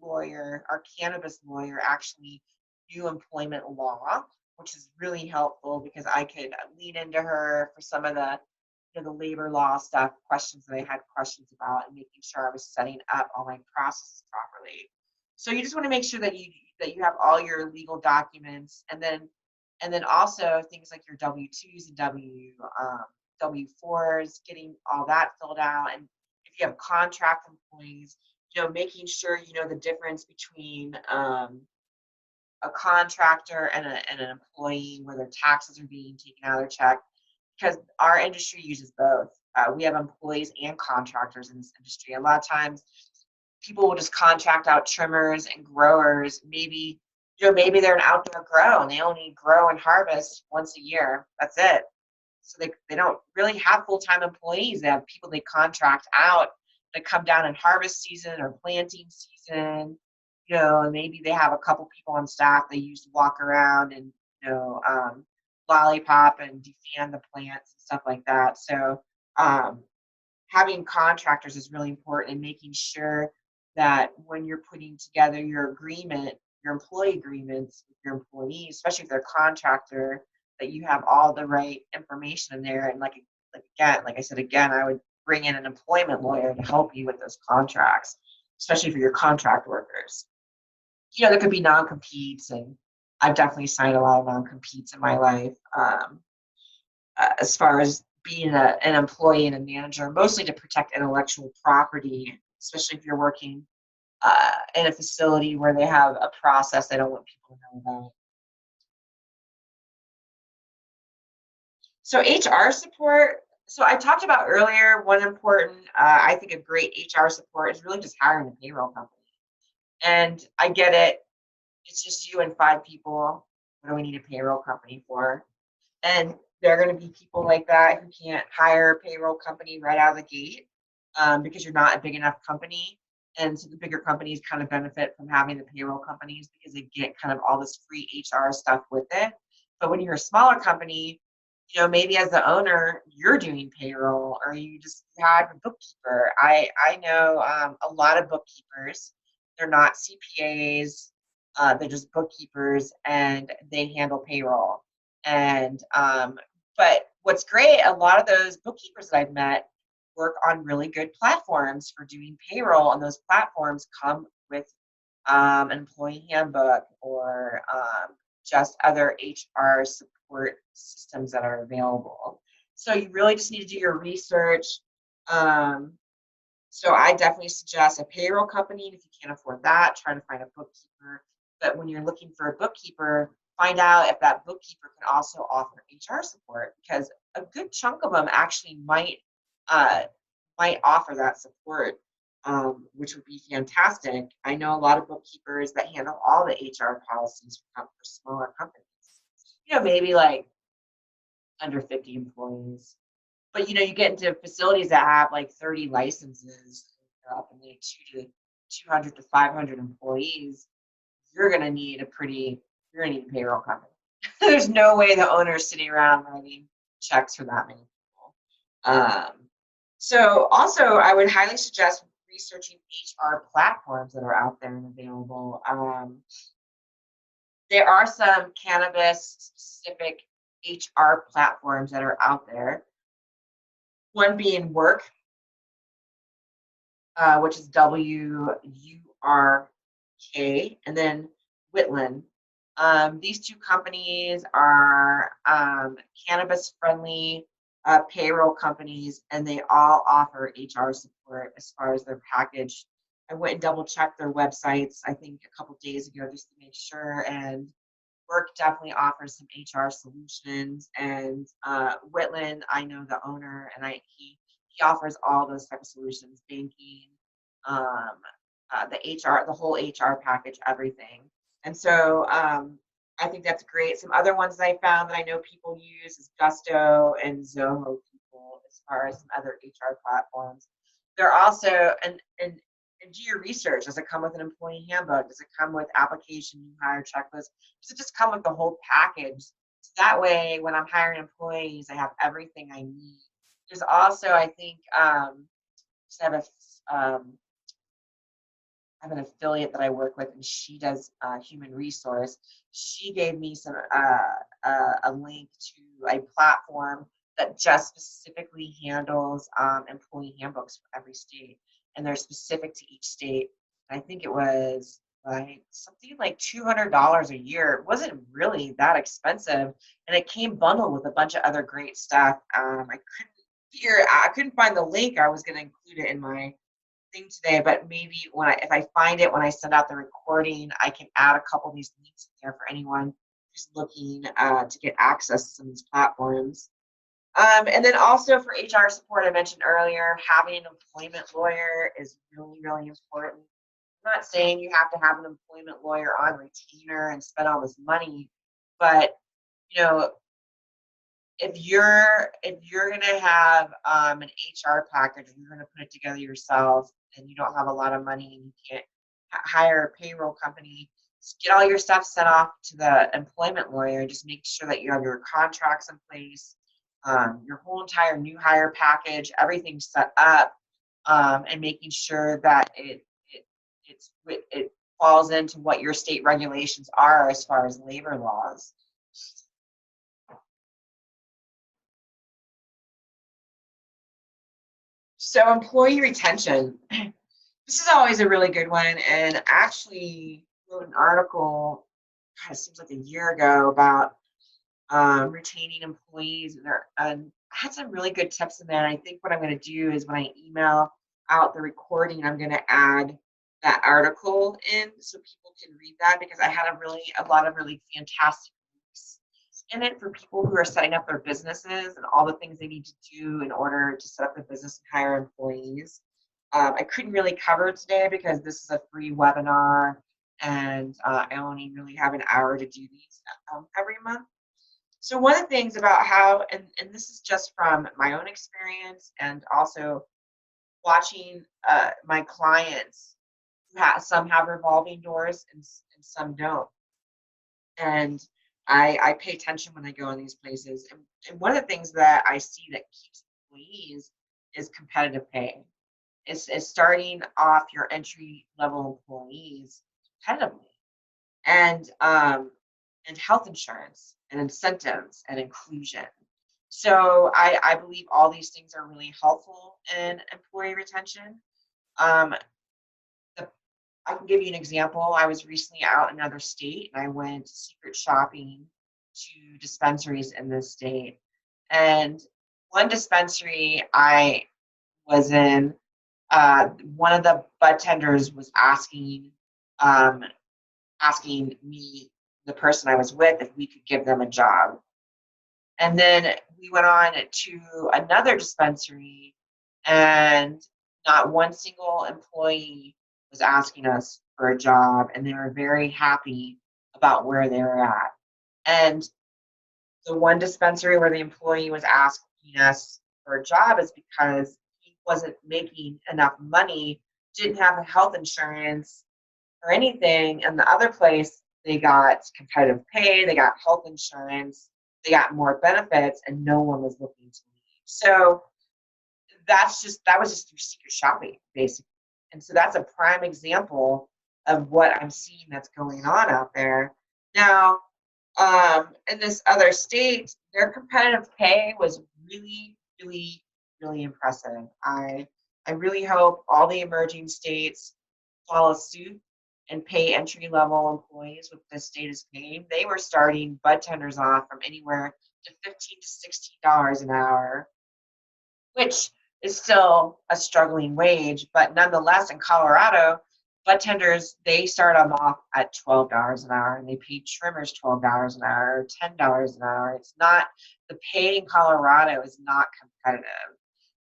cannabis lawyer actually knew employment law, which is really helpful because I could lean into her for some of the labor law stuff, questions that I had questions about, and making sure I was setting up all my processes properly. So you just want to make sure that you have all your legal documents, and then also things like your W-2s and W-4s, getting all that filled out. And if you have contract employees, making sure you know the difference between a contractor and an employee, where their taxes are being taken out of their check, because our industry uses both. We have employees and contractors in this industry. A lot of times people will just contract out trimmers and growers. Maybe they're an outdoor grow and they only grow and harvest once a year. That's it. So they don't really have full-time employees. They have people they contract out that come down in harvest season or planting season, and maybe they have a couple people on staff they use to walk around and, lollipop and defan the plants and stuff like that. So having contractors is really important, and making sure that when you're putting together your employee agreements with your employees, especially if they're a contractor, that you have all the right information in there. And like I said, I would bring in an employment lawyer to help you with those contracts, especially for your contract workers. There could be non-competes, and I've definitely signed a lot of non-competes in my life, as far as being an employee and a manager, mostly to protect intellectual property, especially if you're working in a facility where they have a process they don't want people to know about. So HR support. So I talked about earlier, one important, I think a great HR support is really just hiring a payroll company. And I get it. It's just you and 5 people. What do we need a payroll company for? And there are going to be people like that who can't hire a payroll company right out of the gate, because you're not a big enough company. And so the bigger companies kind of benefit from having the payroll companies because they get kind of all this free HR stuff with it. But when you're a smaller company, maybe as the owner, you're doing payroll, or you just have a bookkeeper. I know a lot of bookkeepers. They're not CPAs. They're just bookkeepers, and they handle payroll. And but what's great, a lot of those bookkeepers that I've met work on really good platforms for doing payroll, and those platforms come with employee handbook, or just other HR support systems that are available. So you really just need to do your research. Um, so I definitely suggest a payroll company. If you can't afford that, try to find a bookkeeper. But when you're looking for a bookkeeper, find out if that bookkeeper can also offer HR support, because a good chunk of them actually uh, might offer that support, which would be fantastic. I know a lot of bookkeepers that handle all the HR policies for smaller companies. Maybe like under 50 employees. But you get into facilities that have like 30 licenses, up in the 200 to 500 employees. You're gonna need you're gonna need a payroll company. There's no way the owner is sitting around writing checks for that many people. So also, I would highly suggest researching HR platforms that are out there and available. There are some cannabis specific HR platforms that are out there. One being Work, which is WURK, and then Whitland. These two companies are cannabis friendly payroll companies, and they all offer HR support as far as their package. I went and double checked their websites, I think a couple days ago, just to make sure. And Work definitely offers some HR solutions. And Whitland, I know the owner, and he offers all those type of solutions: banking, um, the HR, the whole HR package, everything. And so I think that's great. Some other ones that I found that I know people use is Gusto and Zoho people, as far as some other HR platforms. They're also, and do your research. Does it come with an employee handbook? Does it come with application, new hire checklist? Does it just come with the whole package? So that way, when I'm hiring employees, I have everything I need. There's also, I think, just have I have an affiliate that I work with, and she does human resource. She gave me a link to a platform that just specifically handles employee handbooks for every state, and they're specific to each state. And I think it was like something like $200 a year. It wasn't really that expensive, and it came bundled with a bunch of other great stuff. I couldn't find the link. I was going to include it in my thing today, but maybe if I find it when I send out the recording, I can add a couple of these links in there for anyone who's looking to get access to some of these platforms. And then also for HR support, I mentioned earlier, having an employment lawyer is really, really important. I'm not saying you have to have an employment lawyer on retainer and spend all this money, but you know, if you're gonna have an HR package, and you're gonna put it together yourself, and you don't have a lot of money, and you can't hire a payroll company, just get all your stuff sent off to the employment lawyer. Just make sure that you have your contracts in place, your whole entire new hire package, everything set up, and making sure that it falls into what your state regulations are as far as labor laws. So employee retention, this is always a really good one. And actually wrote an article, God, it seems like a year ago, about retaining employees. And I had some really good tips in there. And I think what I'm going to do is when I email out the recording, I'm going to add that article in so people can read that, because I had a lot of really fantastic links in it for people who are setting up their businesses and all the things they need to do in order to set up a business and hire employees. I couldn't really cover it today because this is a free webinar, and I only really have an hour to do these every month. So one of the things about how, and this is just from my own experience and also watching my clients, some have revolving doors and some don't. And I pay attention when I go in these places. And one of the things that I see that keeps employees is competitive pay. Is starting off your entry level employees competitively, and health insurance and incentives and inclusion. So I believe all these things are really helpful in employee retention. Um, the I can give you an example. I was recently out in another state and I went secret shopping to dispensaries in this state. And one dispensary I was in, one of the bud tenders was um, asking me, the person I was with, if we could give them a job. And then we went on to another dispensary, and not one single employee was asking us for a job, and they were very happy about where they were at. And the one dispensary where the employee was asking us for a job is because he wasn't making enough money, didn't have health insurance or anything. And the other place, they got competitive pay, they got health insurance, they got more benefits, and no one was looking to leave. So that was just through secret shopping, basically. And so that's a prime example of what I'm seeing that's going on out there. Now, in this other state, their competitive pay was really, really, really impressive. I really hope all the emerging states follow suit and pay entry level employees what the state is paying. They were starting bud tenders off from anywhere to $15 to $16 an hour, which is still a struggling wage, but nonetheless, in Colorado, bud tenders, they start them off at $12 an hour, and they pay trimmers $12 an hour, $10 an hour. It's not, the pay in Colorado is not competitive.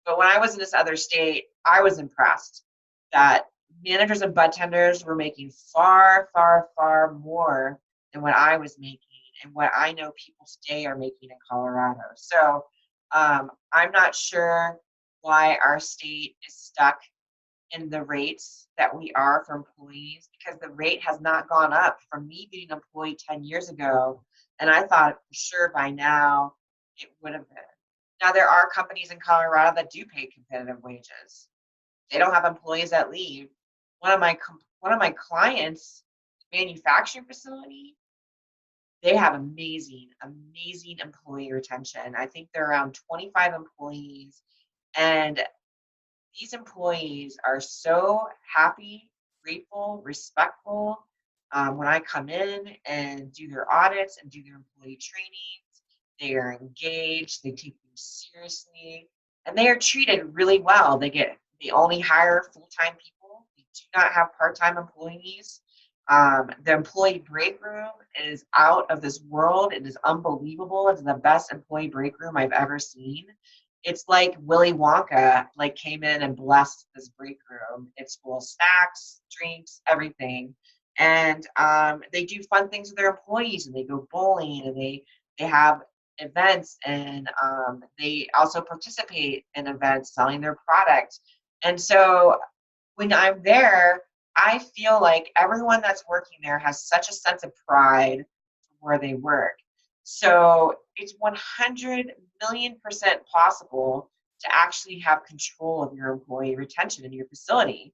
But when I was in this other state, I was impressed that managers and bud tenders were making far, far, far more than what I was making and what I know people today are making in Colorado. So I'm not sure why our state is stuck in the rates that we are for employees, because the rate has not gone up. From me being an employee 10 years ago, and I thought for sure by now it would have been. Now, there are companies in Colorado that do pay competitive wages. They don't have employees that leave. One of my clients, manufacturing facility, they have amazing, amazing employee retention. I think they're around 25 employees, and these employees are so happy, grateful, respectful when I come in and do their audits and do their employee trainings. They are engaged, they take things seriously, and they are treated really well. They only hire full-time people. They do not have part-time employees. The employee break room is out of this world. It is unbelievable. It's the best employee break room I've ever seen. It's like Willy Wonka came in and blessed this break room. It's full of snacks, drinks, everything. And they do fun things with their employees, and they go bowling, and they have events, and they also participate in events selling their product. And so when I'm there, I feel like everyone that's working there has such a sense of pride for where they work. So it's 100,000,000% possible to actually have control of your employee retention in your facility.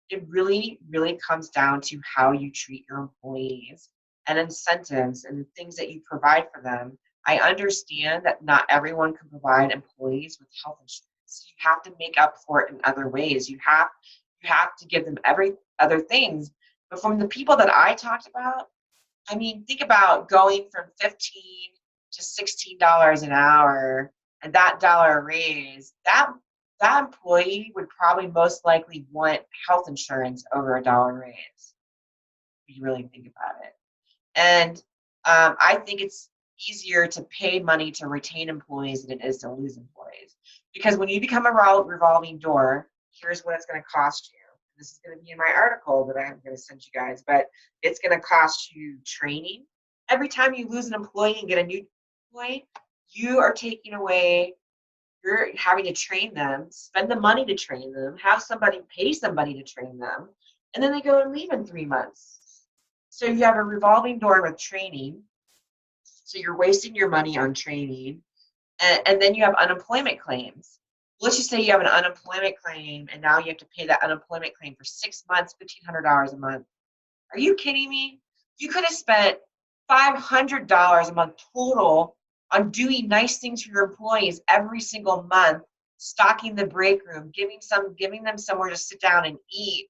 It really, really comes down to how you treat your employees and incentives and the things that you provide for them. I understand that not everyone can provide employees with health insurance. So you have to make up for it in other ways. You have to give them every other things. But from the people that I talked about, I mean, think about going from 15 to $16 an hour, and that dollar raise. That employee would probably most likely want health insurance over a dollar raise, if you really think about it. And I think it's easier to pay money to retain employees than it is to lose employees. Because when you become a revolving door, here's what it's going to cost you. This is going to be in my article that I'm going to send you guys, but it's going to cost you training. Every time you lose an employee and get a new employee, you are taking away, you're having to train them, spend the money to train them, have somebody pay somebody to train them, and then they go and leave in 3 months. So you have a revolving door with training. So you're wasting your money on training. And then you have unemployment claims. Let's just say you have an unemployment claim, and now you have to pay that unemployment claim for 6 months, $1,500 a month. Are you kidding me? You could have spent $500 a month total on doing nice things for your employees every single month, stocking the break room, giving them somewhere to sit down and eat.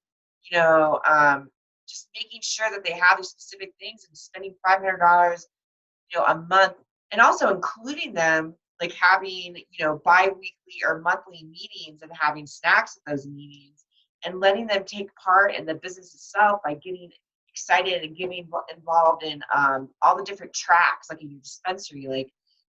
just making sure that they have these specific things and spending $500, a month, and also including them, like having, bi-weekly or monthly meetings and having snacks at those meetings and letting them take part in the business itself by getting excited and getting involved in all the different tracks, like in your dispensary, like,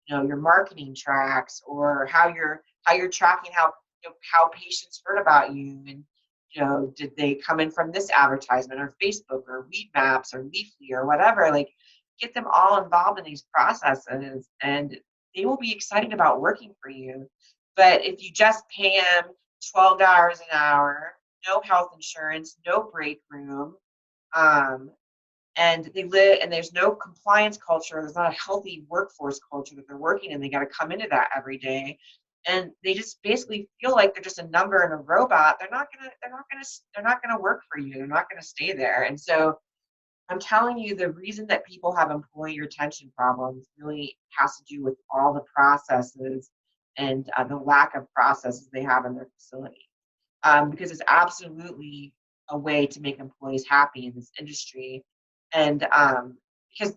your marketing tracks, or how you're tracking how patients heard about you, and did they come in from this advertisement or Facebook or Weed Maps or Leafly or whatever, like get them all involved in these processes, and they will be excited about working for you. But if you just pay them $12 an hour, no health insurance, no break room, um, and they live and there's no compliance culture, there's not a healthy workforce culture that they're working in, they got to come into that every day, and they just basically feel like they're just a number and a robot, they're not gonna work for you, they're not gonna stay there. And so I'm telling you, the reason that people have employee retention problems really has to do with all the processes and the lack of processes they have in their facility, because it's absolutely a way to make employees happy in this industry. And because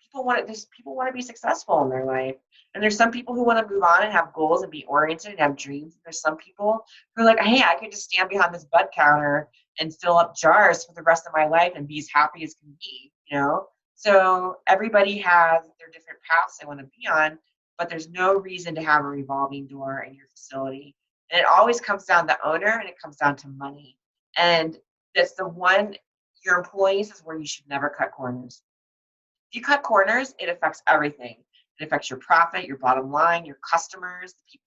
people want to be successful in their life, and there's some people who want to move on and have goals and be oriented and have dreams. And there's some people who are like, hey, I could just stand behind this bud counter and fill up jars for the rest of my life and be as happy as can be. So everybody has their different paths they want to be on, but there's no reason to have a revolving door in your facility. And it always comes down to owner, and it comes down to money. And that's the one, your employees is where you should never cut corners. If you cut corners, it affects everything. It affects your profit, your bottom line, your customers, the people,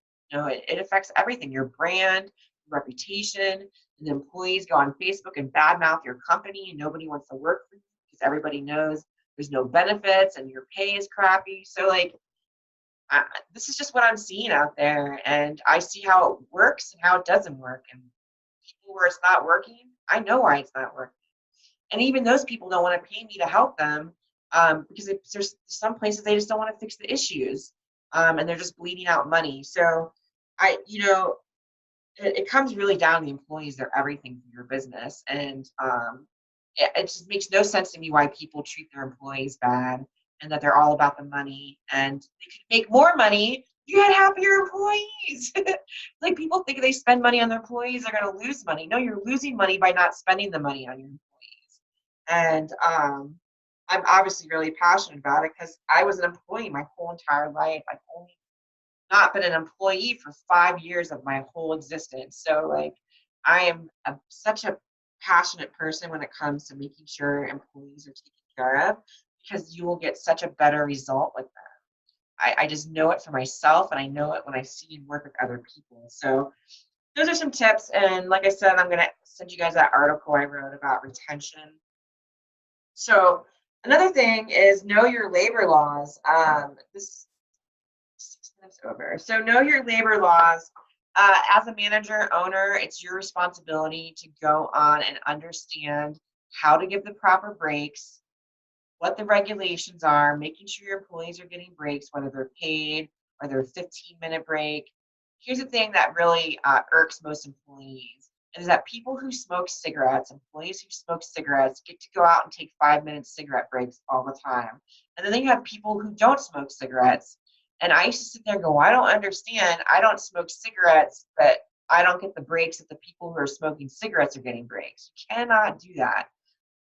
it affects everything, your brand, your reputation. And the employees go on Facebook and badmouth your company, and nobody wants to work for you because everybody knows there's no benefits and your pay is crappy. So, like, this is just what I'm seeing out there, and I see how it works and how it doesn't work. And people where it's not working, I know why it's not working. And even those people don't want to pay me to help them, because there's some places they just don't want to fix the issues, and they're just bleeding out money. So it comes really down to the employees. They're everything for your business, and it just makes no sense to me why people treat their employees bad, and that they're all about the money, and they could make more money. You had happier employees. Like, people think if they spend money on their employees, they're going to lose money. No, you're losing money by not spending the money on your employees. And I'm obviously really passionate about it because I was an employee my whole entire life. I've only not been an employee for 5 years of my whole existence. So, like, I am such a passionate person when it comes to making sure employees are taken care of, because you will get such a better result with them. I just know it for myself, and I know it when I see and work with other people. So those are some tips. And like I said, I'm going to send you guys that article I wrote about retention. So another thing is know your labor laws. This 6 minutes over. So know your labor laws. As a manager, owner, it's your responsibility to go on and understand how to give the proper breaks, what the regulations are, making sure your employees are getting breaks, whether they're paid or they're a 15-minute break. Here's the thing that really irks most employees, is that people who smoke cigarettes, employees who smoke cigarettes, get to go out and take 5-minute cigarette breaks all the time. And then you have people who don't smoke cigarettes. And I used to sit there and go, I don't understand. I don't smoke cigarettes, but I don't get the breaks that the people who are smoking cigarettes are getting breaks. You cannot do that.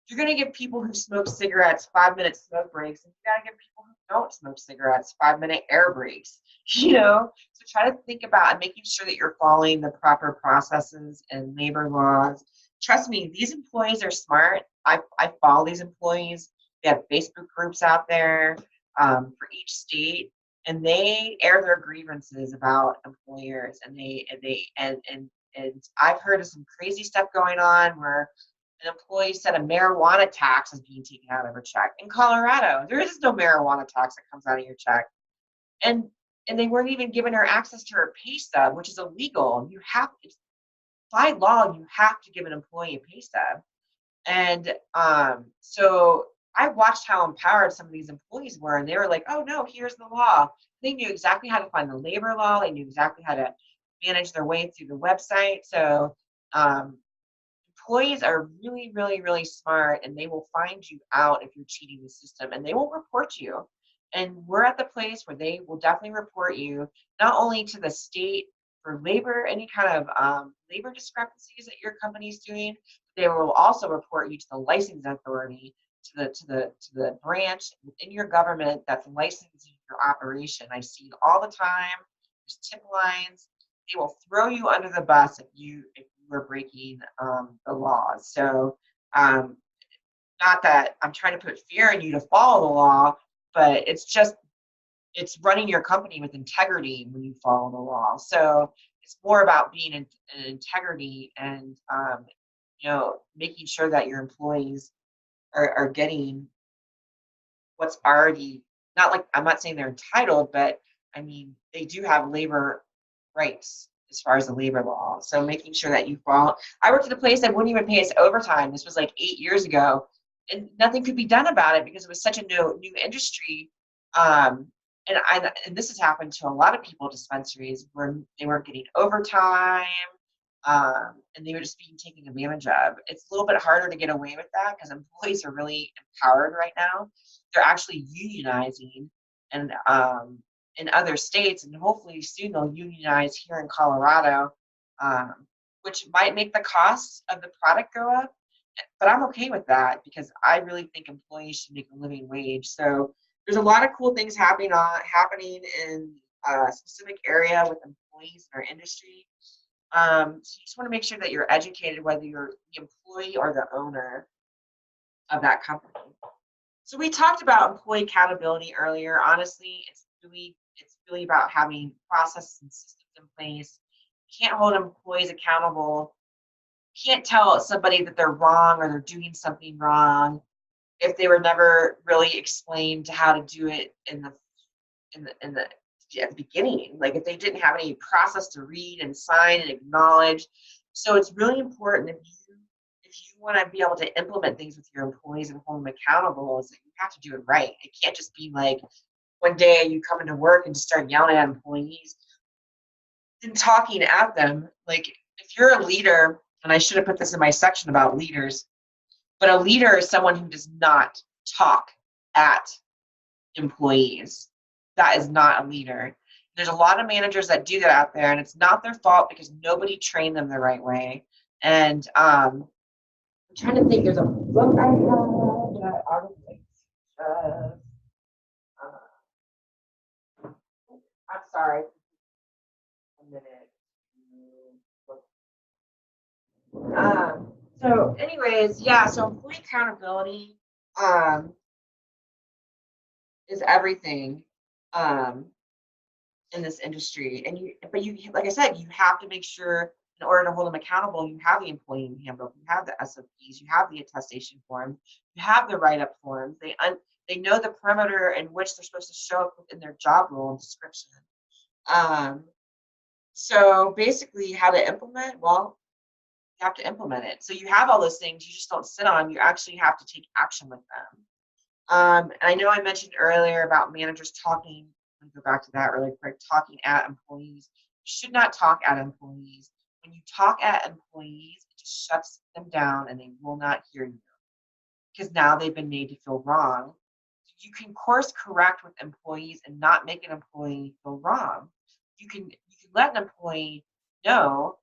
You're going to give people who smoke cigarettes 5-minute smoke breaks, and you got to give people who don't smoke cigarettes 5-minute air breaks. So try to think about making sure that you're following the proper processes and labor laws. Trust me, these employees are smart. I follow these employees. They have Facebook groups out there for each state, and they air their grievances about employers. And I've heard of some crazy stuff going on where an employee said a marijuana tax is being taken out of her check. In Colorado, there is no marijuana tax that comes out of your check. And they weren't even giving her access to her pay stub, which is illegal. By law, you have to give an employee a pay stub. And so I watched how empowered some of these employees were, and they were like, oh no, here's the law. They knew exactly how to find the labor law. They knew exactly how to manage their way through the website. So employees are really, really, really smart, and they will find you out if you're cheating the system, and they will report you. And we're at the place where they will definitely report you, not only to the state for labor, any kind of labor discrepancies that your company's doing, they will also report you to the licensing authority, to the branch within your government that's licensing your operation. I see it all the time. There's tip lines. They will throw you under the bus if you are breaking the laws. So um, not that I'm trying to put fear in you to follow the law, but it's running your company with integrity when you follow the law. So it's more about being in integrity and making sure that your employees are getting what's already, not like, I'm not saying they're entitled, but I mean, they do have labor rights as far as the labor law. So making sure that you follow. I worked at a place that wouldn't even pay us overtime. This was like 8 years ago, and nothing could be done about it because it was such a new industry. Um, and this has happened to a lot of people, dispensaries, where they weren't getting overtime, and they were just being taken advantage of. It's a little bit harder to get away with that because employees are really empowered right now. They're actually unionizing, and in other states, and hopefully soon they'll unionize here in Colorado, um, which might make the cost of the product go up. But I'm okay with that because I really think employees should make a living wage. So there's a lot of cool things happening in a specific area with employees in our industry. So you just want to make sure that you're educated, whether you're the employee or the owner of that company. So we talked about employee accountability earlier. Honestly, it's really about having processes and systems in place. You can't hold employees accountable. You can't tell somebody that they're wrong or they're doing something wrong if they were never really explained how to do it in the at the beginning. Like if they didn't have any process to read and sign and acknowledge. So it's really important if you want to be able to implement things with your employees and hold them accountable, is that you have to do it right. It can't just be like one day you come into work and just start yelling at employees and talking at them. Like if you're a leader, and I should have put this in my section about leaders, but a leader is someone who does not talk at employees. That is not a leader. There's a lot of managers that do that out there, and it's not their fault because nobody trained them the right way. And I'm trying to think. There's a book I have that I would like. I'm sorry. A minute. So, anyways, yeah. So employee accountability is everything. Um, in this industry. But you, like I said, you have to make sure in order to hold them accountable, you have the employee handbook, you have the SOPs, you have the attestation forms, you have the write-up forms. They know the perimeter in which they're supposed to show up within their job role and description. Um, so basically, how to implement? Well, you have to implement it. So you have all those things. You just don't sit on them. You actually have to take action with them. And I know I mentioned earlier about managers talking. Let me go back to that really quick. Talking at employees. You should not talk at employees. When you talk at employees, it just shuts them down and they will not hear you because now they've been made to feel wrong. You can course correct with employees and not make an employee feel wrong. You can let an employee know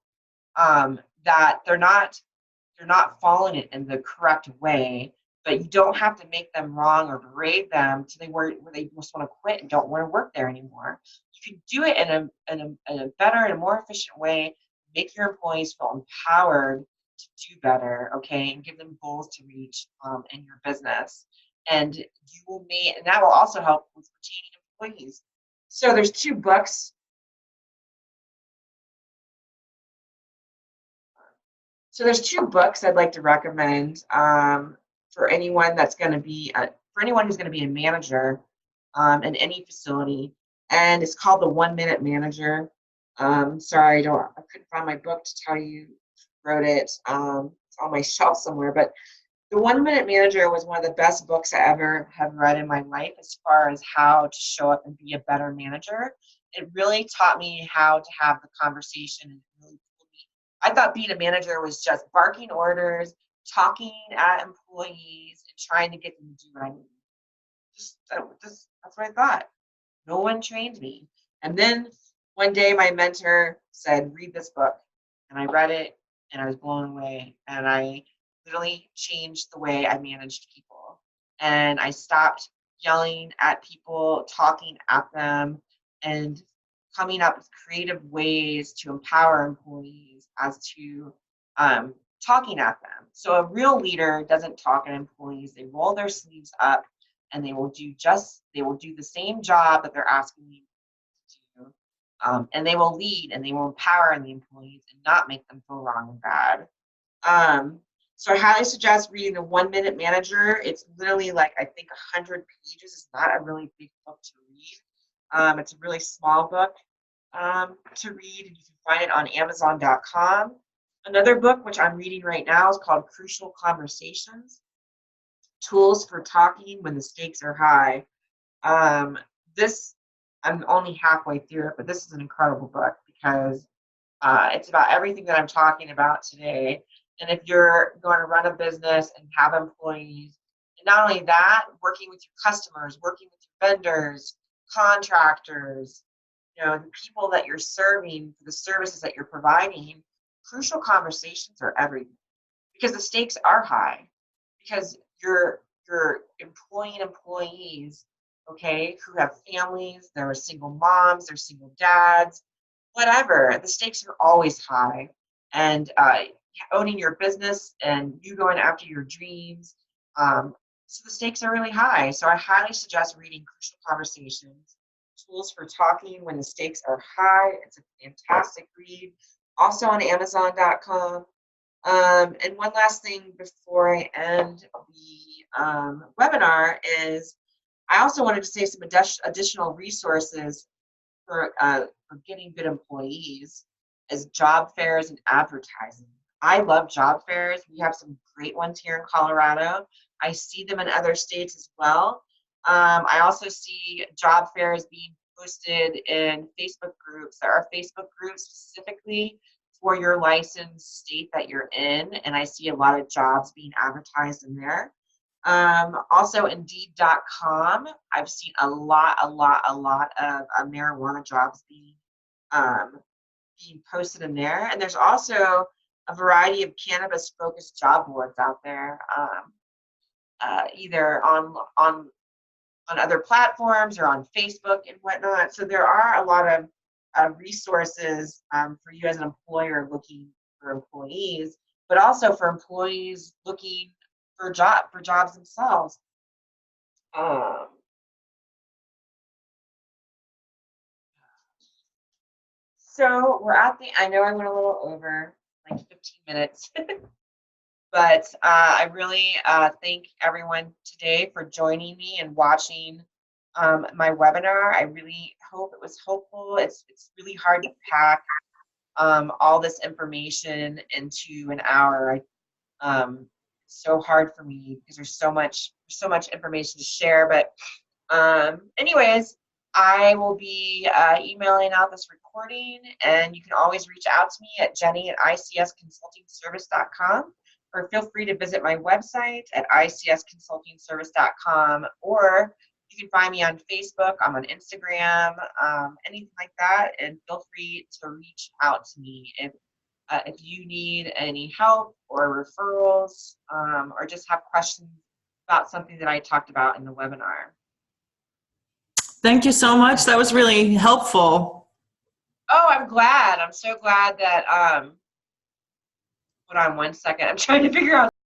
that they're not following it in the correct way, but you don't have to make them wrong or berate them to where they just want to quit and don't want to work there anymore. You can do it in a better and a more efficient way, make your employees feel empowered to do better, okay, and give them goals to reach in your business. And and that will also help with retaining employees. So there's two books. So there's two books I'd like to recommend for anyone that's going to be for anyone who's going to be a manager in any facility, and it's called The 1 Minute Manager. Sorry, I couldn't find my book to tell you who wrote it. It's on my shelf somewhere, but The 1 Minute Manager was one of the best books I ever have read in my life as far as how to show up and be a better manager. It really taught me how to have the conversation and really I thought being a manager was just barking orders, talking at employees, and trying to get them to do what I need. That's what I thought. No one trained me. And then one day my mentor said, read this book. And I read it and I was blown away. And I literally changed the way I managed people. And I stopped yelling at people, talking at them, and coming up with creative ways to empower employees as to talking at them. So a real leader doesn't talk at employees. They roll their sleeves up and they will do the same job that they're asking you to do. And they will lead and they will empower the employees and not make them feel wrong and bad. So I highly suggest reading the 1 Minute Manager. It's literally like, I think 100 pages. It's not a really big book to read. It's a really small book to read, and you can find it on Amazon.com. Another book, which I'm reading right now, is called Crucial Conversations: Tools for Talking When the Stakes Are High. I'm only halfway through it, but this is an incredible book because it's about everything that I'm talking about today. And if you're going to run a business and have employees, and not only that, working with your customers, working with your vendors, contractors, the people that you're serving for the services that you're providing, crucial conversations are everything because the stakes are high, because you're employing employees, okay, who have families, they're single moms, they're single dads, whatever. The stakes are always high. And owning your business and you going after your dreams, so the stakes are really high. So I highly suggest reading Crucial Conversations: Tools for Talking When the Stakes Are High. It's a fantastic read. Also on Amazon.com. And one last thing before I end the webinar is I also wanted to say some additional resources for getting good employees as job fairs and advertising. I love job fairs. We have some great ones here in Colorado. I see them in other states as well. I also see job fairs being posted in Facebook groups. There are Facebook groups specifically for your licensed state that you're in, and I see a lot of jobs being advertised in there. Also Indeed.com, I've seen a lot of marijuana jobs being posted in there. And there's also a variety of cannabis focused job boards out there, either on other platforms or on Facebook and whatnot. So there are a lot of resources for you as an employer looking for employees, but also for employees looking for jobs themselves. So we're at I know I went a little over, like 15 minutes, but I really thank everyone today for joining me and watching my webinar. I really hope it was helpful. It's really hard to pack all this information into an hour. It's so hard for me because there's so much information to share. But anyways, I will be emailing out this recording, and you can always reach out to me at jenny@icsconsultingservice.com, or feel free to visit my website at icsconsultingservice.com, or you can find me on Facebook. I'm on Instagram, anything like that, and feel free to reach out to me if you need any help or referrals, or just have questions about something that I talked about in the webinar. Thank you so much. That was really helpful. Oh, I'm glad. I'm so glad that, hold on one second. I'm trying to figure out